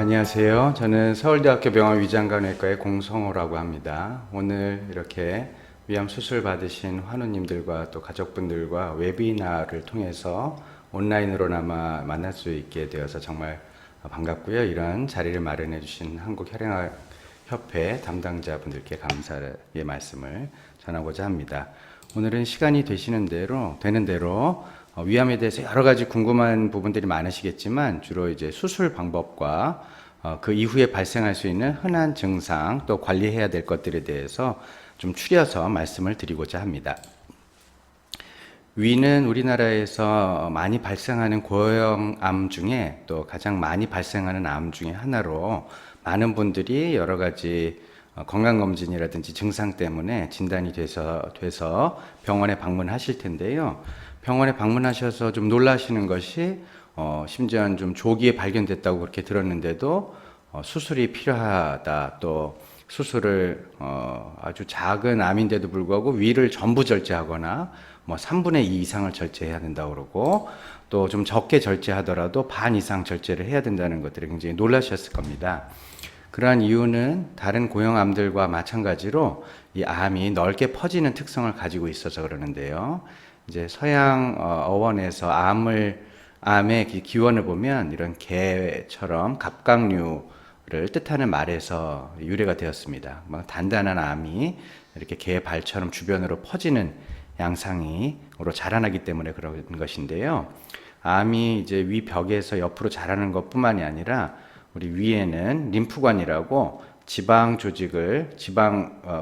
안녕하세요. 저는 서울대학교 병원 위장관외과의 공성호라고 합니다. 오늘 이렇게 위암 수술 받으신 환우님들과 또 가족분들과 웨비나를 통해서 온라인으로나마 만날 수 있게 되어서 정말 반갑고요. 이런 자리를 마련해 주신 한국혈액학협회 담당자분들께 감사의 말씀을 전하고자 합니다. 오늘은 시간이 되는 대로 위암에 대해서 여러 가지 궁금한 부분들이 많으시겠지만 주로 이제 수술 방법과 그 이후에 발생할 수 있는 흔한 증상 또 관리해야 될 것들에 대해서 좀 추려서 말씀을 드리고자 합니다. 위는 우리나라에서 많이 발생하는 고형암 중에 또 가장 많이 발생하는 암 중에 하나로 많은 분들이 여러 가지 건강검진이라든지 증상 때문에 진단이 돼서 병원에 방문하실 텐데요. 병원에 방문하셔서 좀 놀라시는 것이 심지어는 좀 조기에 발견됐다고 그렇게 들었는데도 수술이 필요하다, 또 수술을 아주 작은 암인데도 불구하고 위를 전부 절제하거나 뭐 3분의 2 이상을 절제해야 된다고 그러고, 또 좀 적게 절제하더라도 반 이상 절제를 해야 된다는 것들에 굉장히 놀라셨을 겁니다. 그러한 이유는 다른 고형암들과 마찬가지로 이 암이 넓게 퍼지는 특성을 가지고 있어서 그러는데요. 이제 서양 어원에서 암의 기원을 보면 이런 개처럼 갑각류를 뜻하는 말에서 유래가 되었습니다. 단단한 암이 이렇게 개 발처럼 주변으로 퍼지는 양상으로 자라나기 때문에 그런 것인데요. 암이 이제 위 벽에서 옆으로 자라는 것뿐만이 아니라 우리 위에는 림프관이라고 지방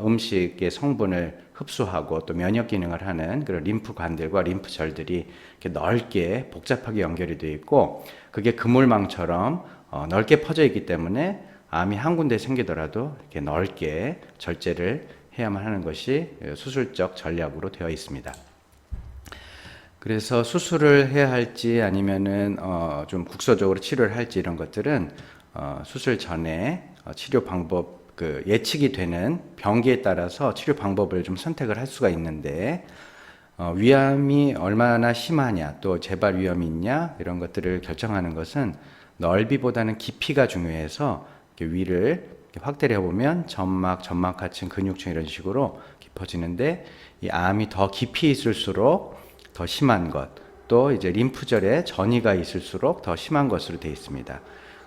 음식의 성분을 흡수하고 또 면역 기능을 하는 그런 림프관들과 림프절들이 이렇게 넓게 복잡하게 연결이 되어 있고, 그게 그물망처럼 넓게 퍼져 있기 때문에 암이 한 군데 생기더라도 이렇게 넓게 절제를 해야만 하는 것이 수술적 전략으로 되어 있습니다. 그래서 수술을 해야 할지 아니면은 좀 국소적으로 치료를 할지 이런 것들은 수술 전에 치료 방법 예측이 되는 병기에 따라서 치료 방법을 좀 선택을 할 수가 있는데, 위암이 얼마나 심하냐 또 재발 위험이 있냐 이런 것들을 결정하는 것은 넓이보다는 깊이가 중요해서 위를 확대를 해보면 점막하층, 근육층 이런 식으로 깊어지는데, 이 암이 더 깊이 있을수록 더 심한 것, 또 이제 림프절에 전이가 있을수록 더 심한 것으로 되어 있습니다.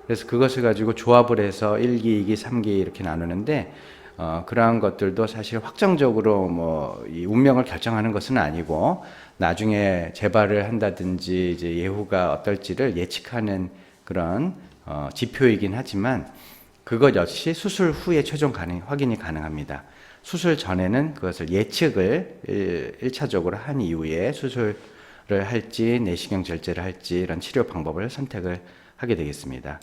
그래서 그것을 가지고 조합을 해서 1기, 2기, 3기 이렇게 나누는데, 그러한 것들도 사실 확정적으로 이 운명을 결정하는 것은 아니고, 나중에 재발을 한다든지 이제 예후가 어떨지를 예측하는 그런 지표이긴 하지만, 그것 역시 수술 후에 최종 확인이 가능합니다. 수술 전에는 그것을 예측을 1차적으로 한 이후에 수술을 할지 내시경 절제를 할지 이런 치료 방법을 선택을 하게 되겠습니다.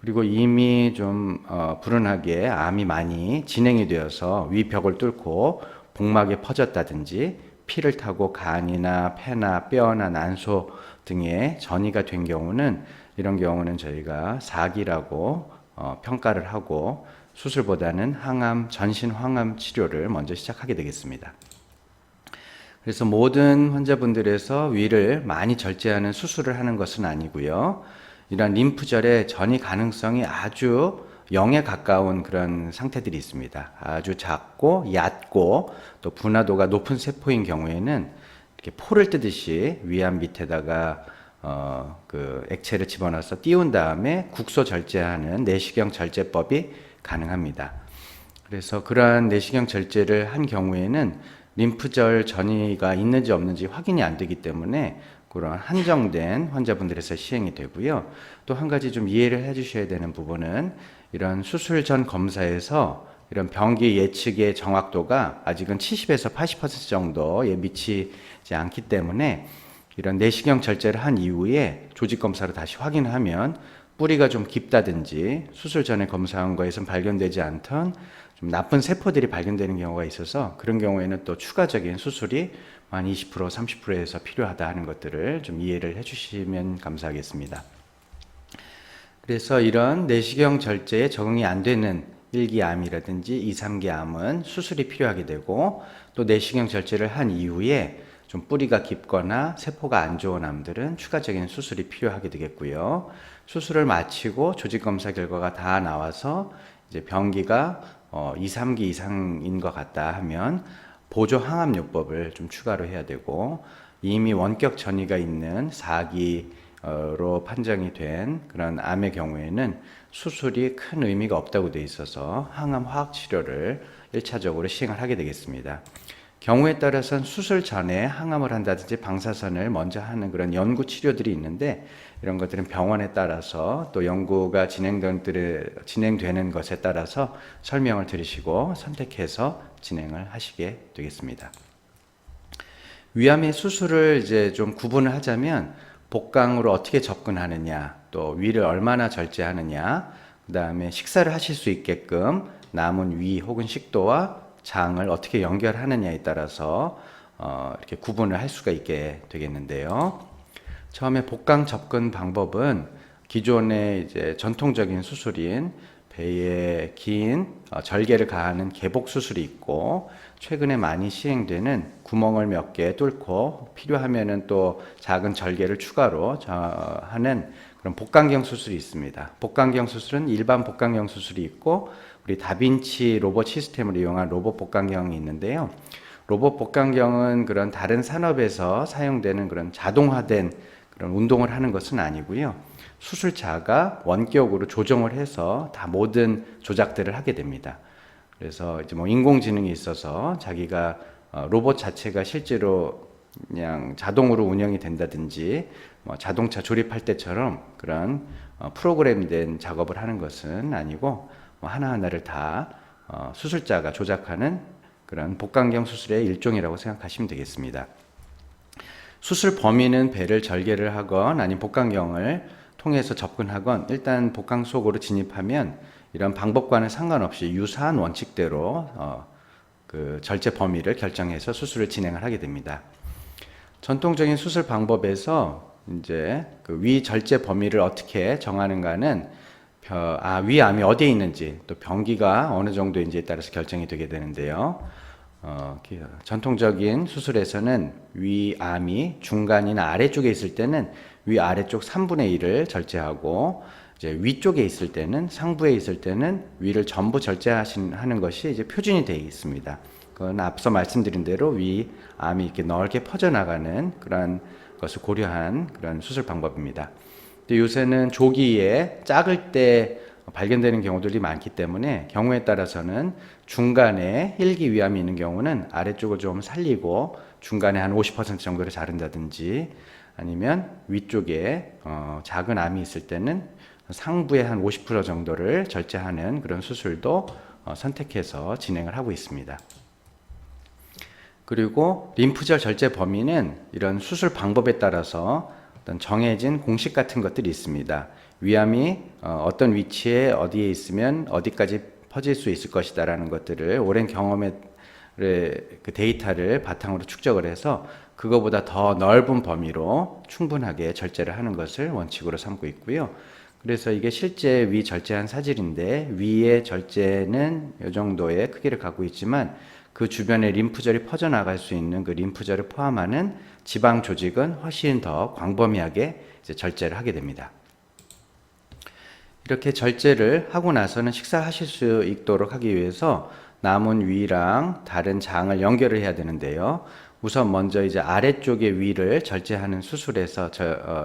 그리고 이미 좀 불운하게 암이 많이 진행이 되어서 위벽을 뚫고 복막에 퍼졌다든지 피를 타고 간이나 폐나 뼈나 난소 등에 전이가 된 경우는, 이런 경우는 저희가 4기라고 평가를 하고 수술보다는 전신 항암 치료를 먼저 시작하게 되겠습니다. 그래서 모든 환자분들에서 위를 많이 절제하는 수술을 하는 것은 아니고요. 이런 림프절의 전이 가능성이 아주 0에 가까운 그런 상태들이 있습니다. 아주 작고 얕고 또 분화도가 높은 세포인 경우에는 이렇게 포를 뜨듯이 위암 밑에다가 그 액체를 집어넣어서 띄운 다음에 국소 절제하는 내시경 절제법이 가능합니다. 그래서 그러한 내시경 절제를 한 경우에는 림프절 전이가 있는지 없는지 확인이 안 되기 때문에 그런 한정된 환자분들에서 시행이 되고요. 또 한 가지 좀 이해를 해주셔야 되는 부분은, 이런 수술 전 검사에서 이런 병기 예측의 정확도가 아직은 70에서 80% 정도에 미치지 않기 때문에, 이런 내시경 절제를 한 이후에 조직 검사로 다시 확인하면 뿌리가 좀 깊다든지 수술 전에 검사한 거에선 발견되지 않던 좀 나쁜 세포들이 발견되는 경우가 있어서, 그런 경우에는 또 추가적인 수술이 한 20%, 30%에서 필요하다 하는 것들을 좀 이해를 해주시면 감사하겠습니다. 그래서 이런 내시경 절제에 적응이 안 되는 1기 암이라든지 2, 3기 암은 수술이 필요하게 되고, 또 내시경 절제를 한 이후에 좀 뿌리가 깊거나 세포가 안 좋은 암들은 추가적인 수술이 필요하게 되겠고요. 수술을 마치고 조직 검사 결과가 다 나와서 이제 병기가 2, 3기 이상인 것 같다 하면 보조 항암요법을 좀 추가로 해야 되고, 이미 원격 전이가 있는 4기로 판정이 된 그런 암의 경우에는 수술이 큰 의미가 없다고 돼 있어서 항암 화학 치료를 1차적으로 시행을 하게 되겠습니다. 경우에 따라서는 수술 전에 항암을 한다든지 방사선을 먼저 하는 그런 연구 치료들이 있는데, 이런 것들은 병원에 따라서 또 연구가 진행되는 것에 따라서 설명을 들으시고 선택해서 진행을 하시게 되겠습니다. 위암의 수술을 이제 좀 구분을 하자면, 복강으로 어떻게 접근하느냐, 또 위를 얼마나 절제하느냐, 그 다음에 식사를 하실 수 있게끔 남은 위 혹은 식도와 장을 어떻게 연결하느냐에 따라서 이렇게 구분을 할 수가 있게 되겠는데요. 처음에 복강 접근 방법은 기존의 이제 전통적인 수술인 배에 긴 절개를 가하는 개복 수술이 있고, 최근에 많이 시행되는 구멍을 몇 개 뚫고 필요하면은 또 작은 절개를 추가로 하는 그런 복강경 수술이 있습니다. 복강경 수술은 일반 복강경 수술이 있고, 우리 다빈치 로봇 시스템을 이용한 로봇 복강경이 있는데요. 로봇 복강경은 그런 다른 산업에서 사용되는 그런 자동화된 그런 운동을 하는 것은 아니고요. 수술자가 원격으로 조정을 해서 다 모든 조작들을 하게 됩니다. 그래서 이제 뭐 인공지능이 있어서 자기가 로봇 자체가 실제로 그냥 자동으로 운영이 된다든지 뭐 자동차 조립할 때처럼 그런 프로그램된 작업을 하는 것은 아니고, 뭐 하나하나를 다 수술자가 조작하는 그런 복강경 수술의 일종이라고 생각하시면 되겠습니다. 수술 범위는 배를 절개를 하건 아니면 복강경을 통해서 접근하건, 일단 복강 속으로 진입하면 이런 방법과는 상관없이 유사한 원칙대로 그 절제 범위를 결정해서 수술을 진행을 하게 됩니다. 전통적인 수술 방법에서 이제 그 위 절제 범위를 어떻게 정하는가는 위암이 어디에 있는지, 또 병기가 어느 정도인지에 따라서 결정이 되게 되는데요. 전통적인 수술에서는 위암이 중간이나 아래쪽에 있을 때는 위아래쪽 3분의 1을 절제하고, 이제 위쪽에 있을 때는, 상부에 있을 때는 위를 전부 절제하는 것이 이제 표준이 되어 있습니다. 그건 앞서 말씀드린 대로 위암이 이렇게 넓게 퍼져나가는 그런 것을 고려한 그런 수술 방법입니다. 근데 요새는 조기에 작을 때 발견되는 경우들이 많기 때문에, 경우에 따라서는 중간에 힐기 위암이 있는 경우는 아래쪽을 좀 살리고 중간에 한 50% 정도를 자른다든지, 아니면 위쪽에 작은 암이 있을 때는 상부에 한 50% 정도를 절제하는 그런 수술도 선택해서 진행을 하고 있습니다. 그리고 림프절 절제 범위는 이런 수술 방법에 따라서 어떤 정해진 공식 같은 것들이 있습니다. 위암이 어떤 위치에 어디에 있으면 어디까지 퍼질 수 있을 것이다라는 것들을 오랜 경험의 그 데이터를 바탕으로 축적을 해서 그거보다 더 넓은 범위로 충분하게 절제를 하는 것을 원칙으로 삼고 있고요. 그래서 이게 실제 위 절제한 사진인데, 위의 절제는 이 정도의 크기를 갖고 있지만 그 주변에 림프절이 퍼져나갈 수 있는 그 림프절을 포함하는 지방 조직은 훨씬 더 광범위하게 이제 절제를 하게 됩니다. 이렇게 절제를 하고 나서는 식사하실 수 있도록 하기 위해서 남은 위랑 다른 장을 연결을 해야 되는데요. 우선 먼저 이제 아래쪽의 위를 절제하는 수술에서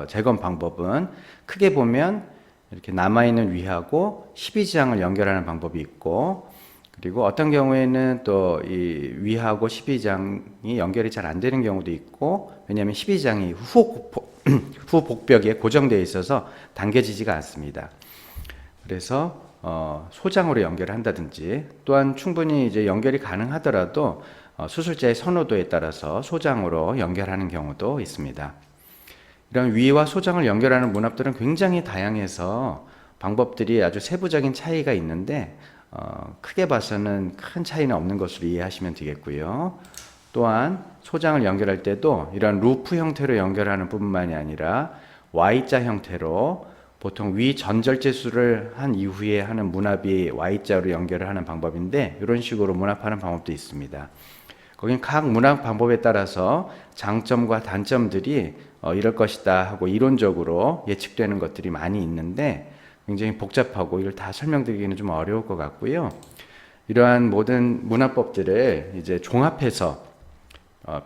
재건 방법은 크게 보면 이렇게 남아있는 위하고 12지장을 연결하는 방법이 있고, 그리고 어떤 경우에는 또 이 위하고 12지장이 연결이 잘 안 되는 경우도 있고, 왜냐하면 12지장이 후복벽에 고정되어 있어서 당겨지지가 않습니다. 그래서 소장으로 연결을 한다든지, 또한 충분히 이제 연결이 가능하더라도 수술자의 선호도에 따라서 소장으로 연결하는 경우도 있습니다. 이런 위와 소장을 연결하는 문합들은 굉장히 다양해서 방법들이 아주 세부적인 차이가 있는데, 크게 봐서는 큰 차이는 없는 것으로 이해하시면 되겠고요. 또한 소장을 연결할 때도 이런 루프 형태로 연결하는 뿐만이 아니라 Y자 형태로, 보통 위 전절제술을 한 이후에 하는 문합이 Y자로 연결을 하는 방법인데, 이런 식으로 문합하는 방법도 있습니다. 거긴 각 문학 방법에 따라서 장점과 단점들이 이럴 것이다 하고 이론적으로 예측되는 것들이 많이 있는데 굉장히 복잡하고 이걸 다 설명드리기는 좀 어려울 것 같고요. 이러한 모든 문화법들을 이제 종합해서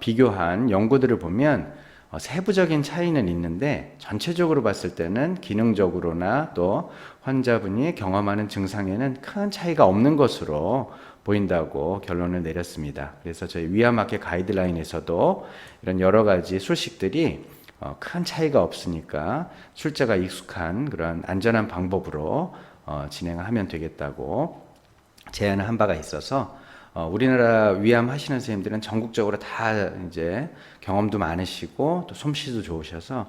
비교한 연구들을 보면 세부적인 차이는 있는데 전체적으로 봤을 때는 기능적으로나 또 환자분이 경험하는 증상에는 큰 차이가 없는 것으로 보인다고 결론을 내렸습니다. 그래서 저희 위암학회 가이드라인에서도 이런 여러 가지 술식들이 큰 차이가 없으니까 술자가 익숙한 그런 안전한 방법으로 진행하면 되겠다고 제안을 한 바가 있어서 우리나라 위암 하시는 선생님들은 전국적으로 다 이제 경험도 많으시고 또 솜씨도 좋으셔서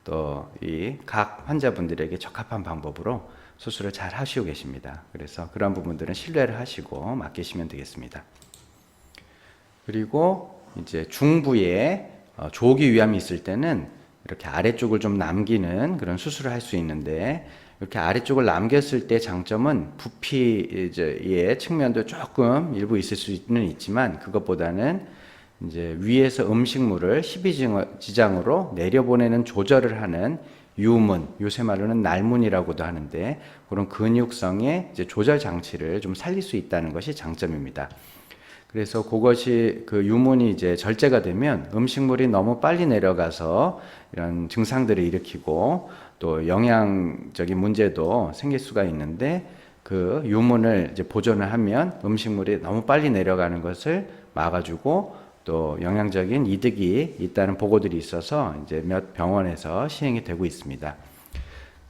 또 이 각 환자분들에게 적합한 방법으로 수술을 잘 하시고 계십니다. 그래서 그런 부분들은 신뢰를 하시고 맡기시면 되겠습니다. 그리고 이제 중부에 조기 위암이 있을 때는 이렇게 아래쪽을 좀 남기는 그런 수술을 할 수 있는데 이렇게 아래쪽을 남겼을 때 장점은 부피의 측면도 조금 일부 있을 수는 있지만 그것보다는 이제 위에서 음식물을 12지장으로 내려보내는 조절을 하는 유문, 요새 말로는 날문이라고도 하는데 그런 근육성의 이제 조절 장치를 좀 살릴 수 있다는 것이 장점입니다. 그래서 그것이 그 유문이 이제 절제가 되면 음식물이 너무 빨리 내려가서 이런 증상들을 일으키고 또 영양적인 문제도 생길 수가 있는데 그 유문을 이제 보존을 하면 음식물이 너무 빨리 내려가는 것을 막아주고 또 영양적인 이득이 있다는 보고들이 있어서 이제 몇 병원에서 시행이 되고 있습니다.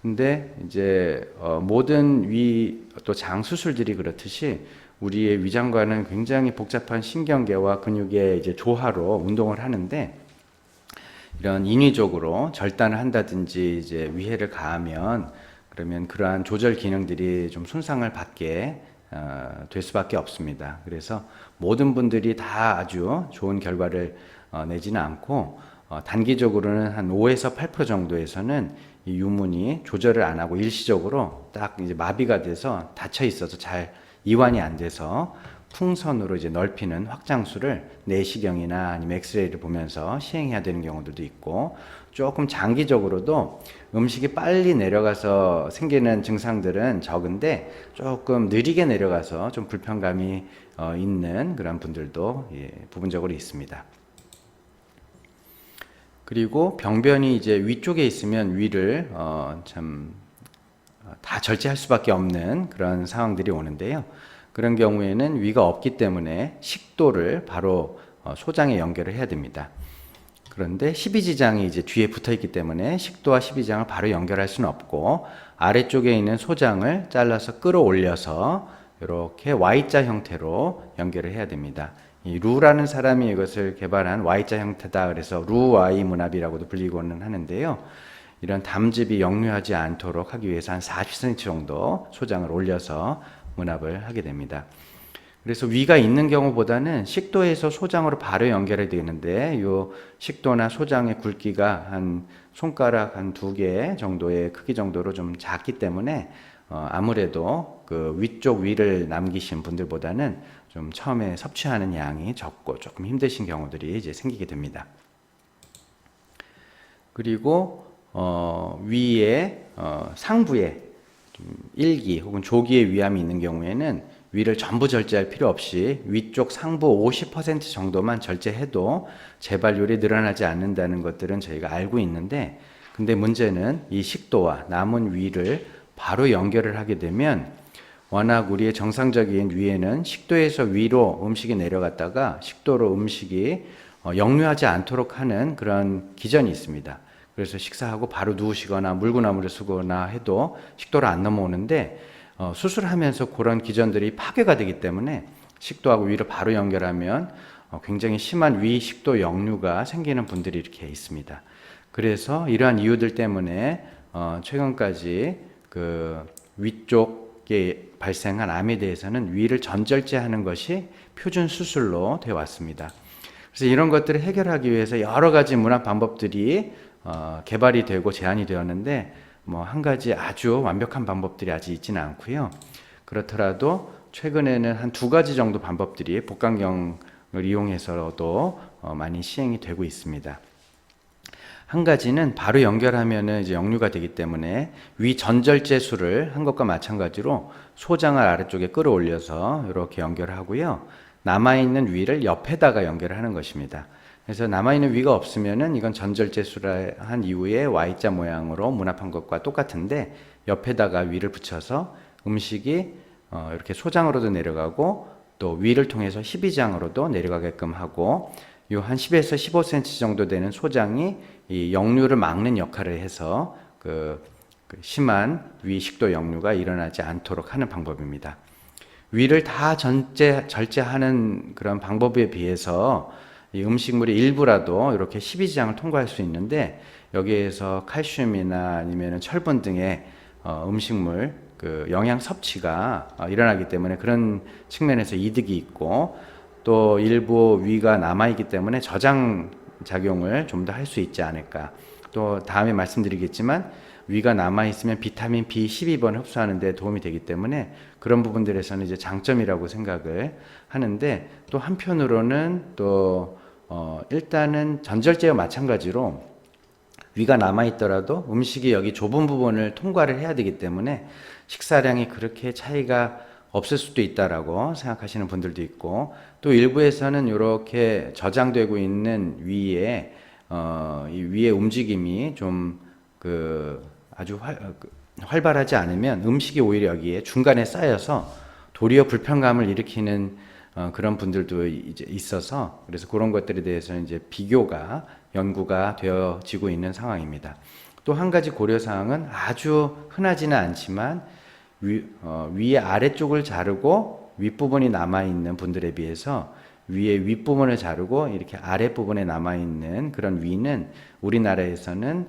근데 이제 모든 위 또 장 수술들이 그렇듯이 우리의 위장관은 굉장히 복잡한 신경계와 근육의 이제 조화로 운동을 하는데 이런 인위적으로 절단을 한다든지 이제 위해를 가하면 그러면 그러한 조절 기능들이 좀 손상을 받게 될 수밖에 없습니다. 그래서 모든 분들이 다 아주 좋은 결과를 내지는 않고 단기적으로는 한 5에서 8% 정도에서는 이 유문이 조절을 안 하고 일시적으로 딱 이제 마비가 돼서 닫혀 있어서 잘 이완이 안 돼서 풍선으로 이제 넓히는 확장술을 내시경이나 아니면 엑스레이를 보면서 시행해야 되는 경우들도 있고 조금 장기적으로도 음식이 빨리 내려가서 생기는 증상들은 적은데 조금 느리게 내려가서 좀 불편감이 있는 그런 분들도 부분적으로 있습니다. 그리고 병변이 이제 위쪽에 있으면 위를 다 절제할 수밖에 없는 그런 상황들이 오는데요. 그런 경우에는 위가 없기 때문에 식도를 바로 소장에 연결을 해야 됩니다. 그런데 12지장이 이제 뒤에 붙어 있기 때문에 식도와 12지장을 바로 연결할 수는 없고 아래쪽에 있는 소장을 잘라서 끌어올려서 이렇게 Y자 형태로 연결을 해야 됩니다. 이 루라는 사람이 이것을 개발한 Y자 형태다. 그래서 루Y 문합이라고도 불리고는 하는데요. 이런 담즙이 역류하지 않도록 하기 위해서 한 40cm 정도 소장을 올려서 문합을 하게 됩니다. 그래서 위가 있는 경우보다는 식도에서 소장으로 바로 연결이 되는데 이 식도나 소장의 굵기가 한 손가락 한 2개 정도의 크기 정도로 좀 작기 때문에 아무래도 그 위쪽 위를 남기신 분들보다는 좀 처음에 섭취하는 양이 적고 조금 힘드신 경우들이 이제 생기게 됩니다. 그리고 위에 상부에 1기 혹은 조기의 위암이 있는 경우에는 위를 전부 절제할 필요 없이 위쪽 상부 50% 정도만 절제해도 재발률이 늘어나지 않는다는 것들은 저희가 알고 있는데 근데 문제는 이 식도와 남은 위를 바로 연결을 하게 되면 워낙 우리의 정상적인 위에는 식도에서 위로 음식이 내려갔다가 식도로 음식이 역류하지 않도록 하는 그런 기전이 있습니다. 그래서 식사하고 바로 누우시거나 물구나무를 쓰거나 해도 식도로 안 넘어오는데 수술하면서 그런 기전들이 파괴가 되기 때문에 식도하고 위를 바로 연결하면 굉장히 심한 위 식도 역류가 생기는 분들이 이렇게 있습니다. 그래서 이러한 이유들 때문에 최근까지 그 위쪽에 발생한 암에 대해서는 위를 전절제하는 것이 표준 수술로 되어 왔습니다. 그래서 이런 것들을 해결하기 위해서 여러 가지 문학 방법들이 개발이 되고 제안이 되었는데 뭐 한 가지 아주 완벽한 방법들이 아직 있지는 않고요. 그렇더라도 최근에는 한 2가지 정도 방법들이 복강경 이용해서도 많이 시행이 되고 있습니다. 한 가지는 바로 연결하면은 이제 역류가 되기 때문에 위 전절제수를 한 것과 마찬가지로 소장을 아래쪽에 끌어올려서 이렇게 연결하고요. 남아있는 위를 옆에다가 연결을 하는 것입니다. 그래서 남아있는 위가 없으면은 이건 전절제수라 한 이후에 Y자 모양으로 문합한 것과 똑같은데 옆에다가 위를 붙여서 음식이 이렇게 소장으로도 내려가고 또 위를 통해서 희비장으로도 내려가게끔 하고 요 한 10에서 15cm 정도 되는 소장이 이 역류를 막는 역할을 해서 그 심한 위 식도 역류가 일어나지 않도록 하는 방법입니다. 위를 다 절제하는 그런 방법에 비해서 이 음식물의 일부라도 이렇게 희비장을 통과할 수 있는데 여기에서 칼슘이나 아니면 철분 등의 음식물 그 영양 섭취가 일어나기 때문에 그런 측면에서 이득이 있고 또 일부 위가 남아있기 때문에 저장 작용을 좀 더 할 수 있지 않을까. 또 다음에 말씀드리겠지만 위가 남아있으면 비타민 B12번 흡수하는 데 도움이 되기 때문에 그런 부분들에서는 이제 장점이라고 생각을 하는데 또 한편으로는 또 일단은 전절제와 마찬가지로 위가 남아있더라도 음식이 여기 좁은 부분을 통과를 해야 되기 때문에 식사량이 그렇게 차이가 없을 수도 있다라고 생각하시는 분들도 있고 또 일부에서는 이렇게 저장되고 있는 위에 이 위의 움직임이 좀 아주 활발하지 않으면 음식이 오히려 여기에 중간에 쌓여서 도리어 불편감을 일으키는 그런 분들도 이제 있어서 그래서 그런 것들에 대해서는 이제 연구가 되어지고 있는 상황입니다. 또 한 가지 고려 사항은 아주 흔하지는 않지만 위의 아래쪽을 자르고 윗부분이 남아있는 분들에 비해서 위의 윗부분을 자르고 이렇게 아랫부분에 남아있는 그런 위는 우리나라에서는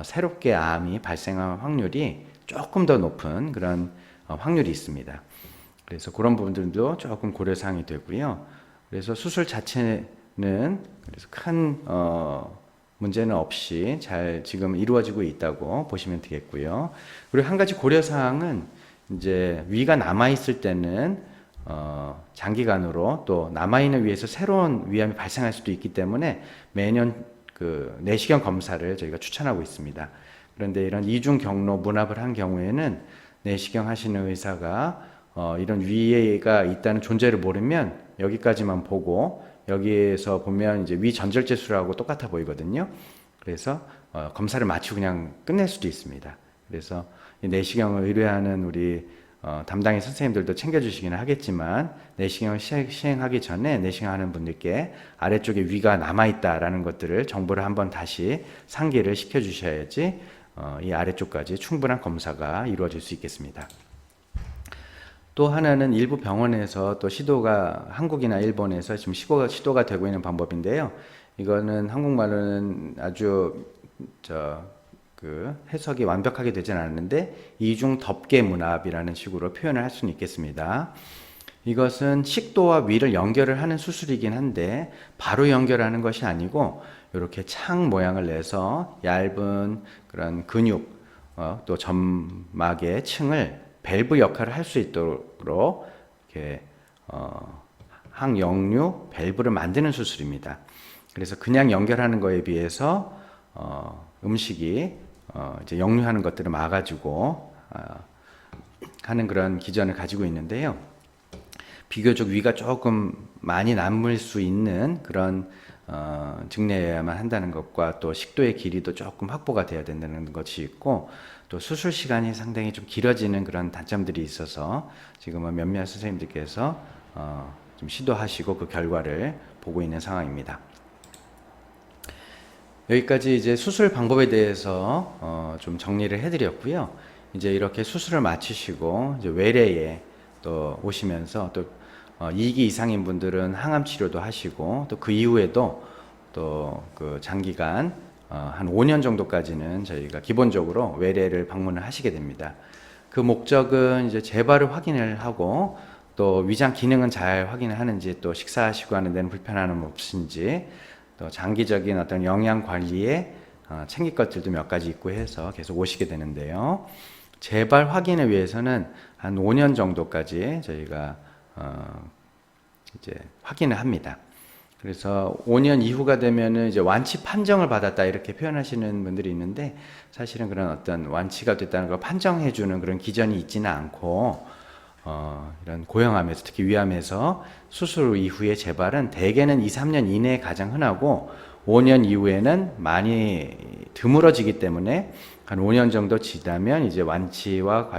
새롭게 암이 발생할 확률이 조금 더 높은 그런 확률이 있습니다. 그래서 그런 부분들도 조금 고려사항이 되고요. 그래서 수술 자체는 그래서 큰 문제는 없이 잘 지금 이루어지고 있다고 보시면 되겠고요. 그리고 한 가지 고려사항은 이제 위가 남아있을 때는 장기간으로 또 남아있는 위에서 새로운 위암이 발생할 수도 있기 때문에 매년 그 내시경 검사를 저희가 추천하고 있습니다. 그런데 이런 이중 경로 문합을 한 경우에는 내시경 하시는 의사가 이런 위가 있다는 존재를 모르면 여기까지만 보고 여기에서 보면 이제 위 전절제수라고 똑같아 보이거든요. 그래서 검사를 마치고 그냥 끝낼 수도 있습니다. 그래서 내시경을 의뢰하는 우리 담당의 선생님들도 챙겨주시기는 하겠지만 내시경을 시행하기 전에 내시경하는 분들께 아래쪽에 위가 남아있다라는 것들을 정보를 한번 다시 상기를 시켜주셔야지 이 아래쪽까지 충분한 검사가 이루어질 수 있겠습니다. 또 하나는 일부 병원에서 또 한국이나 일본에서 지금 시도가 되고 있는 방법인데요. 이거는 한국말로는 아주 해석이 완벽하게 되진 않는데 이중 덮개 문합이라는 식으로 표현을 할 수는 있겠습니다. 이것은 식도와 위를 연결을 하는 수술이긴 한데 바로 연결하는 것이 아니고 이렇게 창 모양을 내서 얇은 그런 근육 또 점막의 층을 밸브 역할을 할 수 있도록 이렇게 항역류 밸브를 만드는 수술입니다. 그래서 그냥 연결하는 거에 비해서 음식이 이제 역류하는 것들을 막아주고 하는 그런 기전을 가지고 있는데요. 비교적 위가 조금 많이 남을 수 있는 그런 증례여야만 한다는 것과 또 식도의 길이도 조금 확보가 되어야 된다는 것이 있고 또 수술 시간이 상당히 좀 길어지는 그런 단점들이 있어서 지금은 몇몇 선생님들께서 좀 시도하시고 그 결과를 보고 있는 상황입니다. 여기까지 이제 수술 방법에 대해서 좀 정리를 해드렸고요. 이제 이렇게 수술을 마치시고 이제 외래에 또 오시면서 또 2기 이상인 분들은 항암 치료도 하시고 또 그 이후에도 또 그 장기간 한 5년 정도까지는 저희가 기본적으로 외래를 방문을 하시게 됩니다. 그 목적은 이제 재발을 확인을 하고 또 위장 기능은 잘 확인을 하는지 또 식사하시고 하는 데는 불편함은 없으신지 또 장기적인 어떤 영양 관리에 챙길 것들도 몇 가지 있고 해서 계속 오시게 되는데요. 재발 확인을 위해서는 한 5년 정도까지 저희가 이제 확인을 합니다. 그래서 5년 이후가 되면은 이제 완치 판정을 받았다 이렇게 표현하시는 분들이 있는데, 사실은 그런 어떤 완치가 됐다는 걸 판정해주는 그런 기전이 있지는 않고, 이런 고형암에서, 특히 위암에서 수술 이후의 재발은 대개는 2, 3년 이내에 가장 흔하고 5년 이후에는 많이 드물어지기 때문에 한 5년 정도 지나면 이제 완치와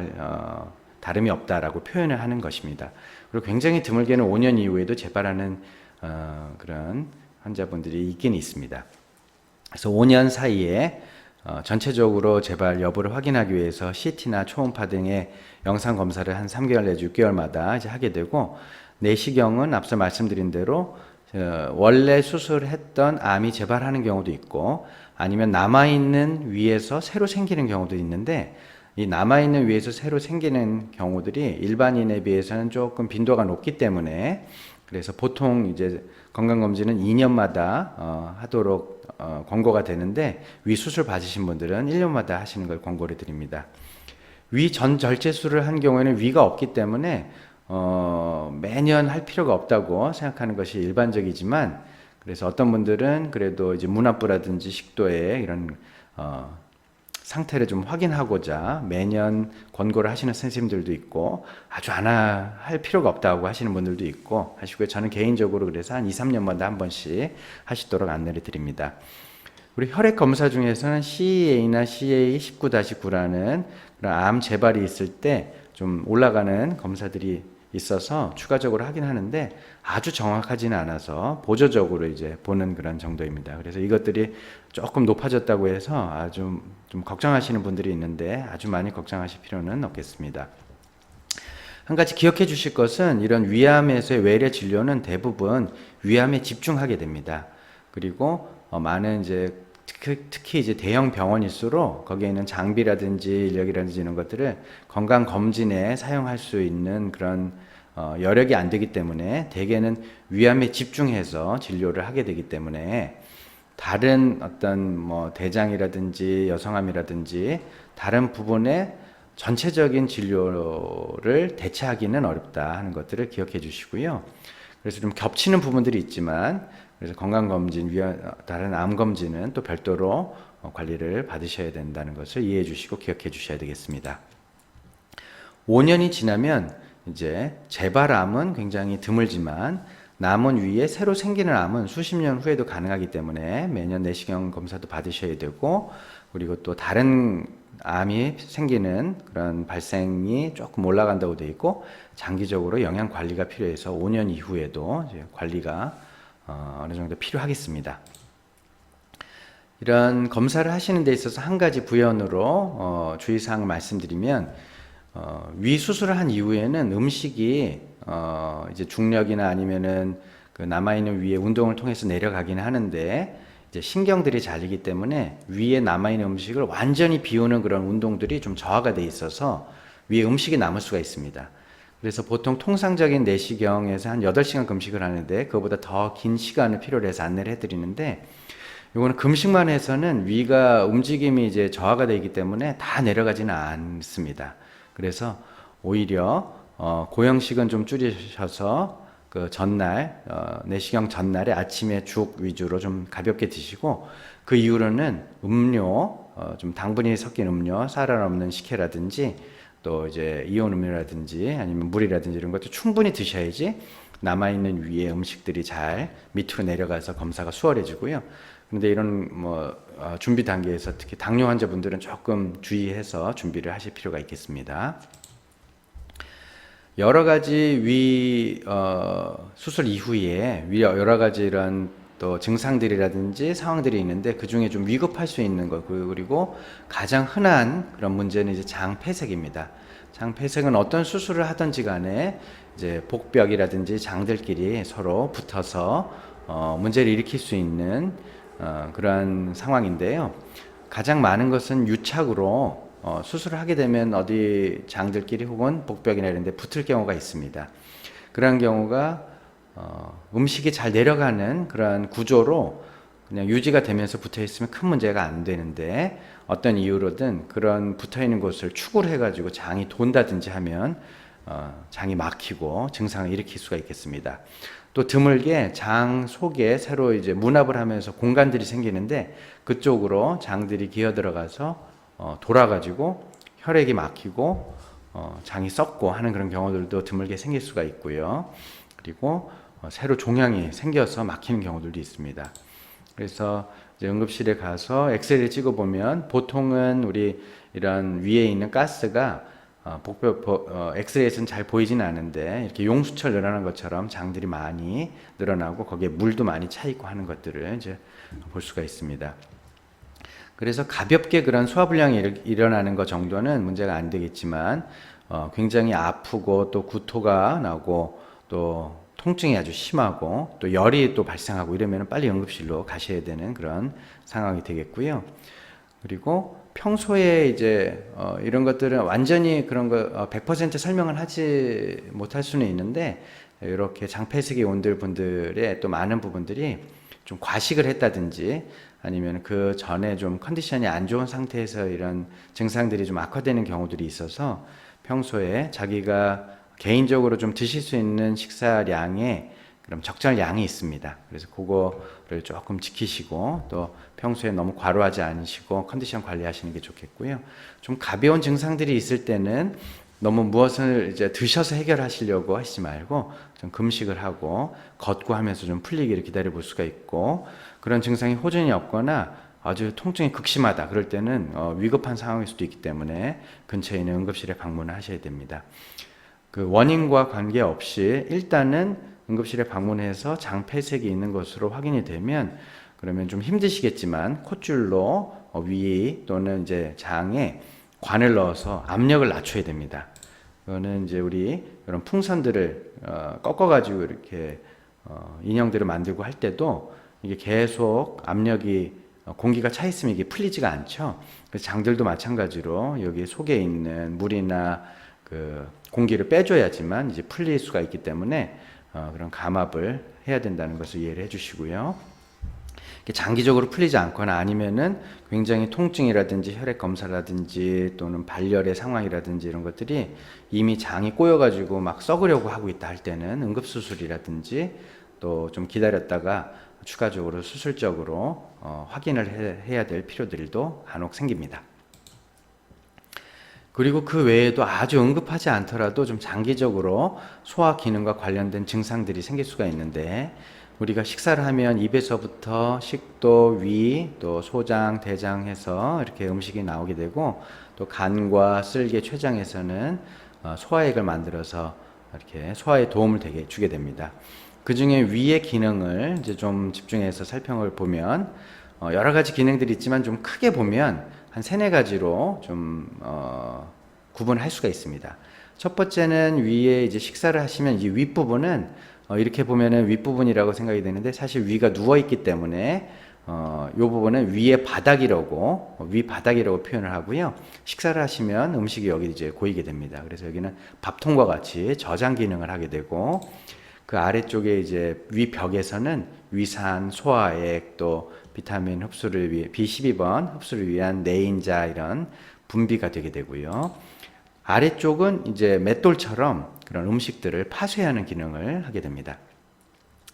다름이 없다라고 표현을 하는 것입니다. 그리고 굉장히 드물게는 5년 이후에도 재발하는 그런 환자분들이 있긴 있습니다. 그래서 5년 사이에 전체적으로 재발 여부를 확인하기 위해서 CT나 초음파 등의 영상 검사를 한 3개월 내지 6개월마다 이제 하게 되고, 내시경은 앞서 말씀드린 대로 원래 수술했던 암이 재발하는 경우도 있고, 아니면 남아있는 위에서 새로 생기는 경우도 있는데, 이 남아있는 위에서 새로 생기는 경우들이 일반인에 비해서는 조금 빈도가 높기 때문에, 그래서 보통 이제 건강검진은 2년마다 하도록 권고가 되는데, 위 수술 받으신 분들은 1년마다 하시는 걸 권고를 드립니다. 위 전절제술을 한 경우에는 위가 없기 때문에 매년 할 필요가 없다고 생각하는 것이 일반적이지만, 그래서 어떤 분들은 그래도 이제 문압부라든지 식도에 이런 상태를 좀 확인하고자 매년 권고를 하시는 선생님들도 있고, 아주 안 할 필요가 없다고 하시는 분들도 있고 하시고요. 저는 개인적으로 그래서 한 2, 3년마다 한 번씩 하시도록 안내를 드립니다. 우리 혈액 검사 중에서는 CEA나 CA19-9라는 그런 암 재발이 있을 때 좀 올라가는 검사들이 있어서 추가적으로 하긴 하는데, 아주 정확하지는 않아서 보조적으로 이제 보는 그런 정도입니다. 그래서 이것들이 조금 높아졌다고 해서 아주 좀 걱정하시는 분들이 있는데, 아주 많이 걱정하실 필요는 없겠습니다. 한 가지 기억해 주실 것은, 이런 위암에서의 외래 진료는 대부분 위암에 집중하게 됩니다. 그리고 많은 이제 특히 이제 대형 병원일수록 거기에 있는 장비라든지 인력이라든지 이런 것들을 건강 검진에 사용할 수 있는 그런 여력이 안 되기 때문에 대개는 위암에 집중해서 진료를 하게 되기 때문에, 다른 어떤 뭐 대장이라든지 여성암이라든지 다른 부분의 전체적인 진료를 대체하기는 어렵다 하는 것들을 기억해 주시고요. 그래서 좀 겹치는 부분들이 있지만, 그래서 건강검진, 다른 암검진은 또 별도로 관리를 받으셔야 된다는 것을 이해해 주시고 기억해 주셔야 되겠습니다. 5년이 지나면 이제 재발암은 굉장히 드물지만, 남은 위에 새로 생기는 암은 수십 년 후에도 가능하기 때문에 매년 내시경 검사도 받으셔야 되고, 그리고 또 다른 암이 생기는 그런 발생이 조금 올라간다고 되어 있고, 장기적으로 영양 관리가 필요해서 5년 이후에도 이제 관리가 어느 정도 필요하겠습니다. 이런 검사를 하시는 데 있어서 한 가지 부연으로 주의사항을 말씀드리면, 위 수술을 한 이후에는 음식이 이제 중력이나 아니면은 그 남아있는 위에 운동을 통해서 내려가긴 하는데, 이제 신경들이 잘리기 때문에 위에 남아있는 음식을 완전히 비우는 그런 운동들이 좀 저하가 돼 있어서 위에 음식이 남을 수가 있습니다. 그래서 보통 통상적인 내시경에서 한 8시간 금식을 하는데, 그거보다 더 긴 시간을 필요로 해서 안내를 해드리는데, 이거는 금식만 해서는 위가 움직임이 이제 저하가 되기 때문에 다 내려가지는 않습니다. 그래서 오히려 고형식은 좀 줄이셔서 그 전날 내시경 전날에 아침에 죽 위주로 좀 가볍게 드시고, 그 이후로는 음료, 좀 당분이 섞인 음료, 쌀알 없는 식혜라든지 또 이제 이온 음료라든지 아니면 물이라든지 이런 것도 충분히 드셔야지 남아있는 위에 음식들이 잘 밑으로 내려가서 검사가 수월해지고요. 그런데 이런 준비 단계에서 특히 당뇨 환자분들은 조금 주의해서 준비를 하실 필요가 있겠습니다. 여러 가지 위 수술 이후에 여러 가지 이런 또 증상들이라든지 상황들이 있는데, 그 중에 좀 위급할 수 있는 것, 그리고 가장 흔한 그런 문제는 이제 장폐색입니다. 장폐색은 어떤 수술을 하든지 간에 이제 복벽이라든지 장들끼리 서로 붙어서 문제를 일으킬 수 있는 그러한 상황인데요. 가장 많은 것은 유착으로 수술을 하게 되면 어디 장들끼리 혹은 복벽이나 이런 데 붙을 경우가 있습니다. 그런 경우가 음식이 잘 내려가는 그런 구조로 그냥 유지가 되면서 붙어 있으면 큰 문제가 안 되는데, 어떤 이유로든 그런 붙어 있는 곳을 축을 해가지고 장이 돈다든지 하면 장이 막히고 증상을 일으킬 수가 있겠습니다. 또 드물게 장 속에 새로 이제 문합을 하면서 공간들이 생기는데 그쪽으로 장들이 기어 들어가서 돌아가지고 혈액이 막히고 장이 썩고 하는 그런 경우들도 드물게 생길 수가 있고요. 그리고 새로 종양이 생겨서 막히는 경우들도 있습니다. 그래서 이제 응급실에 가서 엑스레이를 찍어보면 보통은 우리 이런 위에 있는 가스가 엑스레이에서는 잘 보이지는 않은데 이렇게 용수철 늘어난 것처럼 장들이 많이 늘어나고 거기에 물도 많이 차 있고 하는 것들을 이제 볼 수가 있습니다. 그래서 가볍게 그런 소화불량이 일어나는 것 정도는 문제가 안 되겠지만 굉장히 아프고 또 구토가 나고 또 통증이 아주 심하고 또 열이 또 발생하고 이러면 빨리 응급실로 가셔야 되는 그런 상황이 되겠고요. 그리고 평소에 이제 이런 것들은 완전히 그런 거 100% 설명을 하지 못할 수는 있는데 이렇게 장폐색이 온들 분들의 또 많은 부분들이 좀 과식을 했다든지 아니면 그 전에 좀 컨디션이 안 좋은 상태에서 이런 증상들이 좀 악화되는 경우들이 있어서 평소에 자기가 개인적으로 좀 드실 수 있는 식사량에 그럼 적절량이 있습니다. 그래서 그거를 조금 지키시고 또 평소에 너무 과로하지 않으시고 컨디션 관리하시는 게 좋겠고요. 좀 가벼운 증상들이 있을 때는 너무 무엇을 이제 드셔서 해결하시려고 하시지 말고 좀 금식을 하고 걷고 하면서 좀 풀리기를 기다려 볼 수가 있고 그런 증상이 호전이 없거나 아주 통증이 극심하다 그럴 때는 위급한 상황일 수도 있기 때문에 근처에 있는 응급실에 방문을 하셔야 됩니다. 그 원인과 관계없이 일단은 응급실에 방문해서 장폐색이 있는 것으로 확인이 되면 그러면 좀 힘드시겠지만 콧줄로 위 또는 이제 장에 관을 넣어서 압력을 낮춰야 됩니다. 그거는 이제 우리 이런 풍선들을 꺾어가지고 이렇게 인형들을 만들고 할 때도 이게 계속 압력이 공기가 차 있으면 이게 풀리지가 않죠. 그래서 장들도 마찬가지로 여기 속에 있는 물이나 그 공기를 빼줘야지만 이제 풀릴 수가 있기 때문에 그런 감압을 해야 된다는 것을 이해를 해주시고요. 장기적으로 풀리지 않거나 아니면은 굉장히 통증이라든지 혈액 검사라든지 또는 발열의 상황이라든지 이런 것들이 이미 장이 꼬여가지고 막 썩으려고 하고 있다 할 때는 응급수술이라든지 또 좀 기다렸다가 추가적으로 수술적으로 확인을 해야 될 필요들도 간혹 생깁니다. 그리고 그 외에도 아주 응급하지 않더라도 좀 장기적으로 소화 기능과 관련된 증상들이 생길 수가 있는데 우리가 식사를 하면 입에서부터 식도, 위, 또 소장, 대장 해서 이렇게 음식이 나오게 되고 또 간과 쓸개, 췌장에서는 소화액을 만들어서 이렇게 소화에 도움을 되게 주게 됩니다. 그 중에 위의 기능을 이제 좀 집중해서 살펴보면 여러 가지 기능들이 있지만 좀 크게 보면 한 3-4가지로 좀 구분할 수가 있습니다. 첫 번째는 위에 이제 식사를 하시면 이 윗부분은 이렇게 보면은 윗부분이라고 생각이 되는데 사실 위가 누워 있기 때문에 이 부분은 위의 바닥이라고 위 바닥이라고 표현을 하고요. 식사를 하시면 음식이 여기 이제 고이게 됩니다. 그래서 여기는 밥통과 같이 저장 기능을 하게 되고 그 아래쪽에 이제 위 벽에서는 위산, 소화액 또 비타민 흡수를 위해 B12번 흡수를 위한 내인자 이런 분비가 되게 되고요. 아래쪽은 이제 맷돌처럼 그런 음식들을 파쇄하는 기능을 하게 됩니다.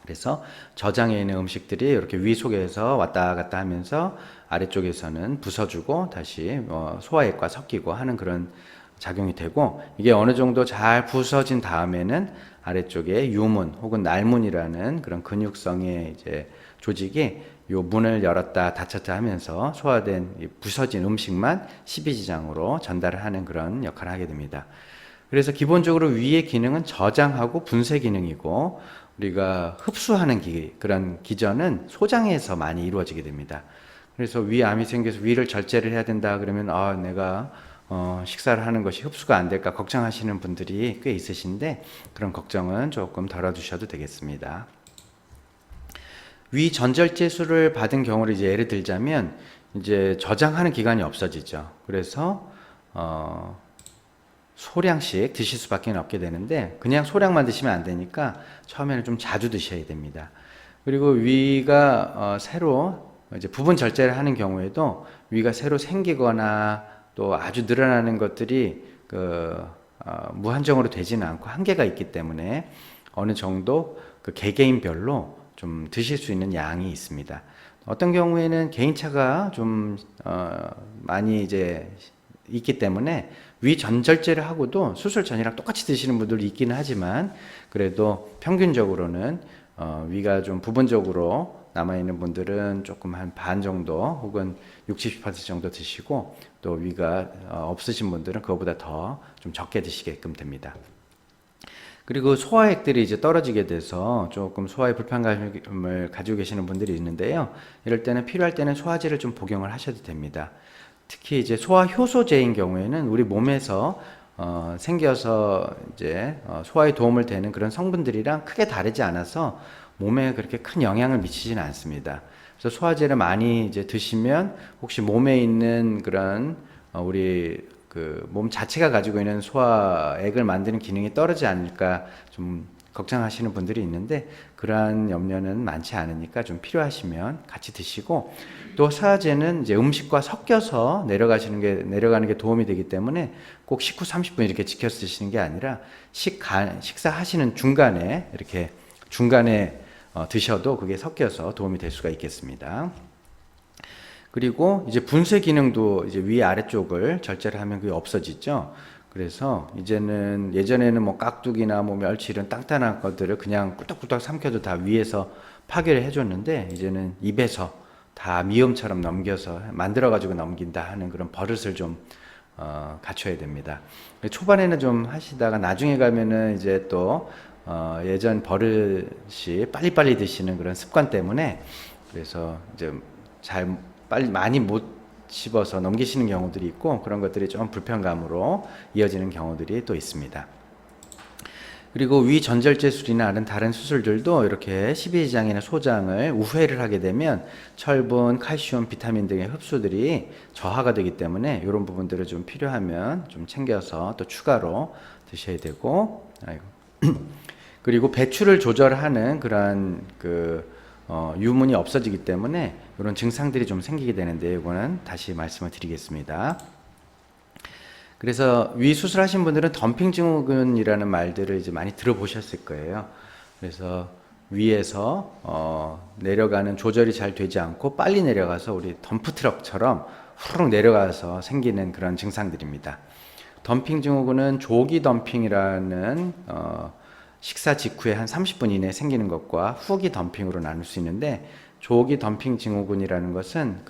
그래서 저장해 있는 음식들이 이렇게 위 속에서 왔다 갔다 하면서 아래쪽에서는 부숴주고 다시 소화액과 섞이고 하는 그런 작용이 되고 이게 어느 정도 잘 부서진 다음에는 아래쪽에 유문 혹은 날문이라는 그런 근육성의 이제 조직이 요 문을 열었다 닫혔다 하면서 소화된 부서진 음식만 십이지장으로 전달을 하는 그런 역할을 하게 됩니다. 그래서 기본적으로 위의 기능은 저장하고 분쇄 기능이고 우리가 흡수하는 그런 기전은 소장에서 많이 이루어지게 됩니다. 그래서 위암이 생겨서 위를 절제를 해야 된다 그러면 내가 식사를 하는 것이 흡수가 안 될까 걱정하시는 분들이 꽤 있으신데 그런 걱정은 조금 덜어두셔도 되겠습니다. 위 전절제술을 받은 경우를 이제 예를 들자면 이제 저장하는 기간이 없어지죠. 그래서 소량씩 드실 수밖에 없게 되는데 그냥 소량만 드시면 안 되니까 처음에는 좀 자주 드셔야 됩니다. 그리고 위가 새로 이제 부분 절제를 하는 경우에도 위가 새로 생기거나 또 아주 늘어나는 것들이 무한정으로 되지는 않고 한계가 있기 때문에 어느 정도 그 개개인별로 좀 드실 수 있는 양이 있습니다. 어떤 경우에는 개인차가 좀 많이 이제 있기 때문에 위 전절제를 하고도 수술 전이랑 똑같이 드시는 분들도 있기는 하지만 그래도 평균적으로는 위가 좀 부분적으로 남아있는 분들은 조금 한 반 정도 혹은 60% 정도 드시고 또 위가 없으신 분들은 그거보다 더 좀 적게 드시게끔 됩니다. 그리고 소화액들이 이제 떨어지게 돼서 조금 소화에 불편감을 가지고 계시는 분들이 있는데요. 이럴 때는 필요할 때는 소화제를 좀 복용을 하셔도 됩니다. 특히 이제 소화 효소제인 경우에는 우리 몸에서 생겨서 이제 소화에 도움을 되는 그런 성분들이랑 크게 다르지 않아서 몸에 그렇게 큰 영향을 미치지는 않습니다. 그래서 소화제를 많이 이제 드시면 혹시 몸에 있는 그런 우리 그 몸 자체가 가지고 있는 소화액을 만드는 기능이 떨어지지 않을까 좀 걱정하시는 분들이 있는데 그러한 염려는 많지 않으니까 좀 필요하시면 같이 드시고 또 소화제는 이제 음식과 섞여서 내려가는 게 도움이 되기 때문에 꼭 식후 30분 이렇게 지켜서 드시는 게 아니라 식사하시는 중간에 이렇게 드셔도 그게 섞여서 도움이 될 수가 있겠습니다. 그리고 이제 분쇄 기능도 이제 위 아래쪽을 절제를 하면 그게 없어지죠. 그래서 이제는 예전에는 뭐 깍두기나 뭐 멸치 이런 단단한 것들을 그냥 꿀떡꿀떡 삼켜도 다 위에서 파괴를 해줬는데 이제는 입에서 다 미음처럼 넘겨서 만들어가지고 넘긴다 하는 그런 버릇을 좀 갖춰야 됩니다. 초반에는 좀 하시다가 나중에 가면은 이제 또 예전 버릇이 빨리빨리 드시는 그런 습관 때문에 그래서 이제 빨리 많이 못 씹어서 넘기시는 경우들이 있고 그런 것들이 좀 불편감으로 이어지는 경우들이 또 있습니다. 그리고 위 전절제술이나 다른 수술들도 이렇게 십이지장이나 소장을 우회를 하게 되면 철분, 칼슘, 비타민 등의 흡수들이 저하가 되기 때문에 이런 부분들을 좀 필요하면 좀 챙겨서 또 추가로 드셔야 되고 그리고 배출을 조절하는 그런 유문이 없어지기 때문에 이런 증상들이 좀 생기게 되는데 이거는 다시 말씀을 드리겠습니다. 그래서 위 수술하신 분들은 덤핑 증후군이라는 말들을 이제 많이 들어보셨을 거예요. 그래서 위에서 내려가는 조절이 잘 되지 않고 빨리 내려가서 우리 덤프트럭처럼 후루룩 내려가서 생기는 그런 증상들입니다. 덤핑 증후군은 조기 덤핑이라는 식사 직후에 한 30분 이내에 생기는 것과 후기 덤핑으로 나눌 수 있는데 조기 덤핑 증후군이라는 것은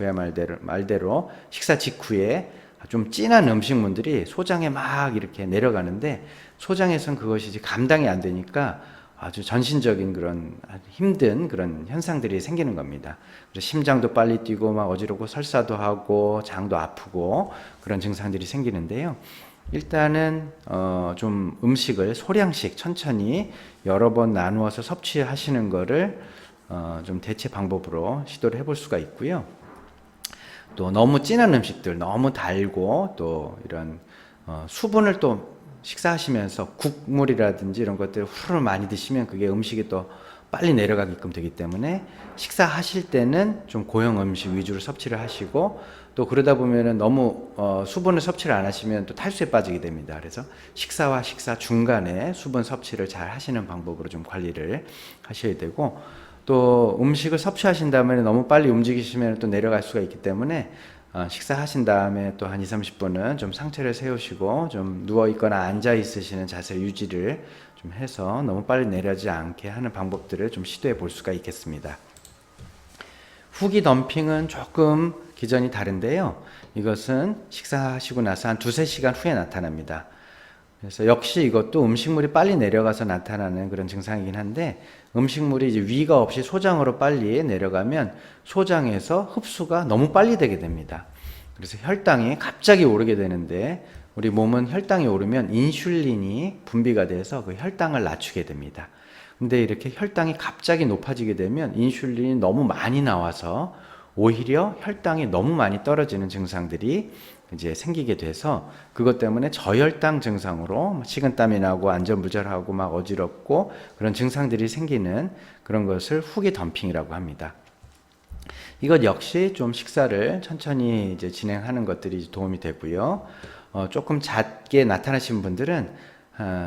말대로 식사 직후에 좀 진한 음식물들이 소장에 막 이렇게 내려가는데 소장에선 그것이 이제 감당이 안 되니까 아주 전신적인 그런 힘든 그런 현상들이 생기는 겁니다. 그래서 심장도 빨리 뛰고 막 어지럽고 설사도 하고 장도 아프고 그런 증상들이 생기는데요. 일단은 좀 음식을 소량씩 천천히 여러 번 나누어서 섭취하시는 거를 좀 대체 방법으로 시도를 해볼 수가 있고요. 또 너무 진한 음식들, 너무 달고 또 이런 수분을 또 식사하시면서 국물이라든지 이런 것들 후루룩 많이 드시면 그게 음식이 또 빨리 내려가게끔 되기 때문에 식사하실 때는 좀 고형 음식 위주로 섭취를 하시고 또 그러다 보면은 너무 수분을 섭취를 안 하시면 또 탈수에 빠지게 됩니다. 그래서 식사와 식사 중간에 수분 섭취를 잘 하시는 방법으로 좀 관리를 하셔야 되고 또 음식을 섭취하신 다음에 너무 빨리 움직이시면 또 내려갈 수가 있기 때문에 식사하신 다음에 또 한 20-30분은 좀 상체를 세우시고 좀 누워 있거나 앉아 있으시는 자세 유지를 좀 해서 너무 빨리 내려지 않게 하는 방법들을 좀 시도해 볼 수가 있겠습니다. 후기 덤핑은 조금 기전이 다른데요. 이것은 식사하시고 나서 한 2-3시간 후에 나타납니다. 그래서 역시 이것도 음식물이 빨리 내려가서 나타나는 그런 증상이긴 한데 음식물이 이제 위가 없이 소장으로 빨리 내려가면 소장에서 흡수가 너무 빨리 되게 됩니다. 그래서 혈당이 갑자기 오르게 되는데 우리 몸은 혈당이 오르면 인슐린이 분비가 돼서 그 혈당을 낮추게 됩니다. 근데 이렇게 혈당이 갑자기 높아지게 되면 인슐린이 너무 많이 나와서 오히려 혈당이 너무 많이 떨어지는 증상들이 이제 생기게 돼서 그것 때문에 저혈당 증상으로 식은땀이 나고 안전부절하고 막 어지럽고 그런 증상들이 생기는 그런 것을 후기 덤핑이라고 합니다. 이것 역시 좀 식사를 천천히 이제 진행하는 것들이 도움이 되고요. 조금 잦게 나타나신 분들은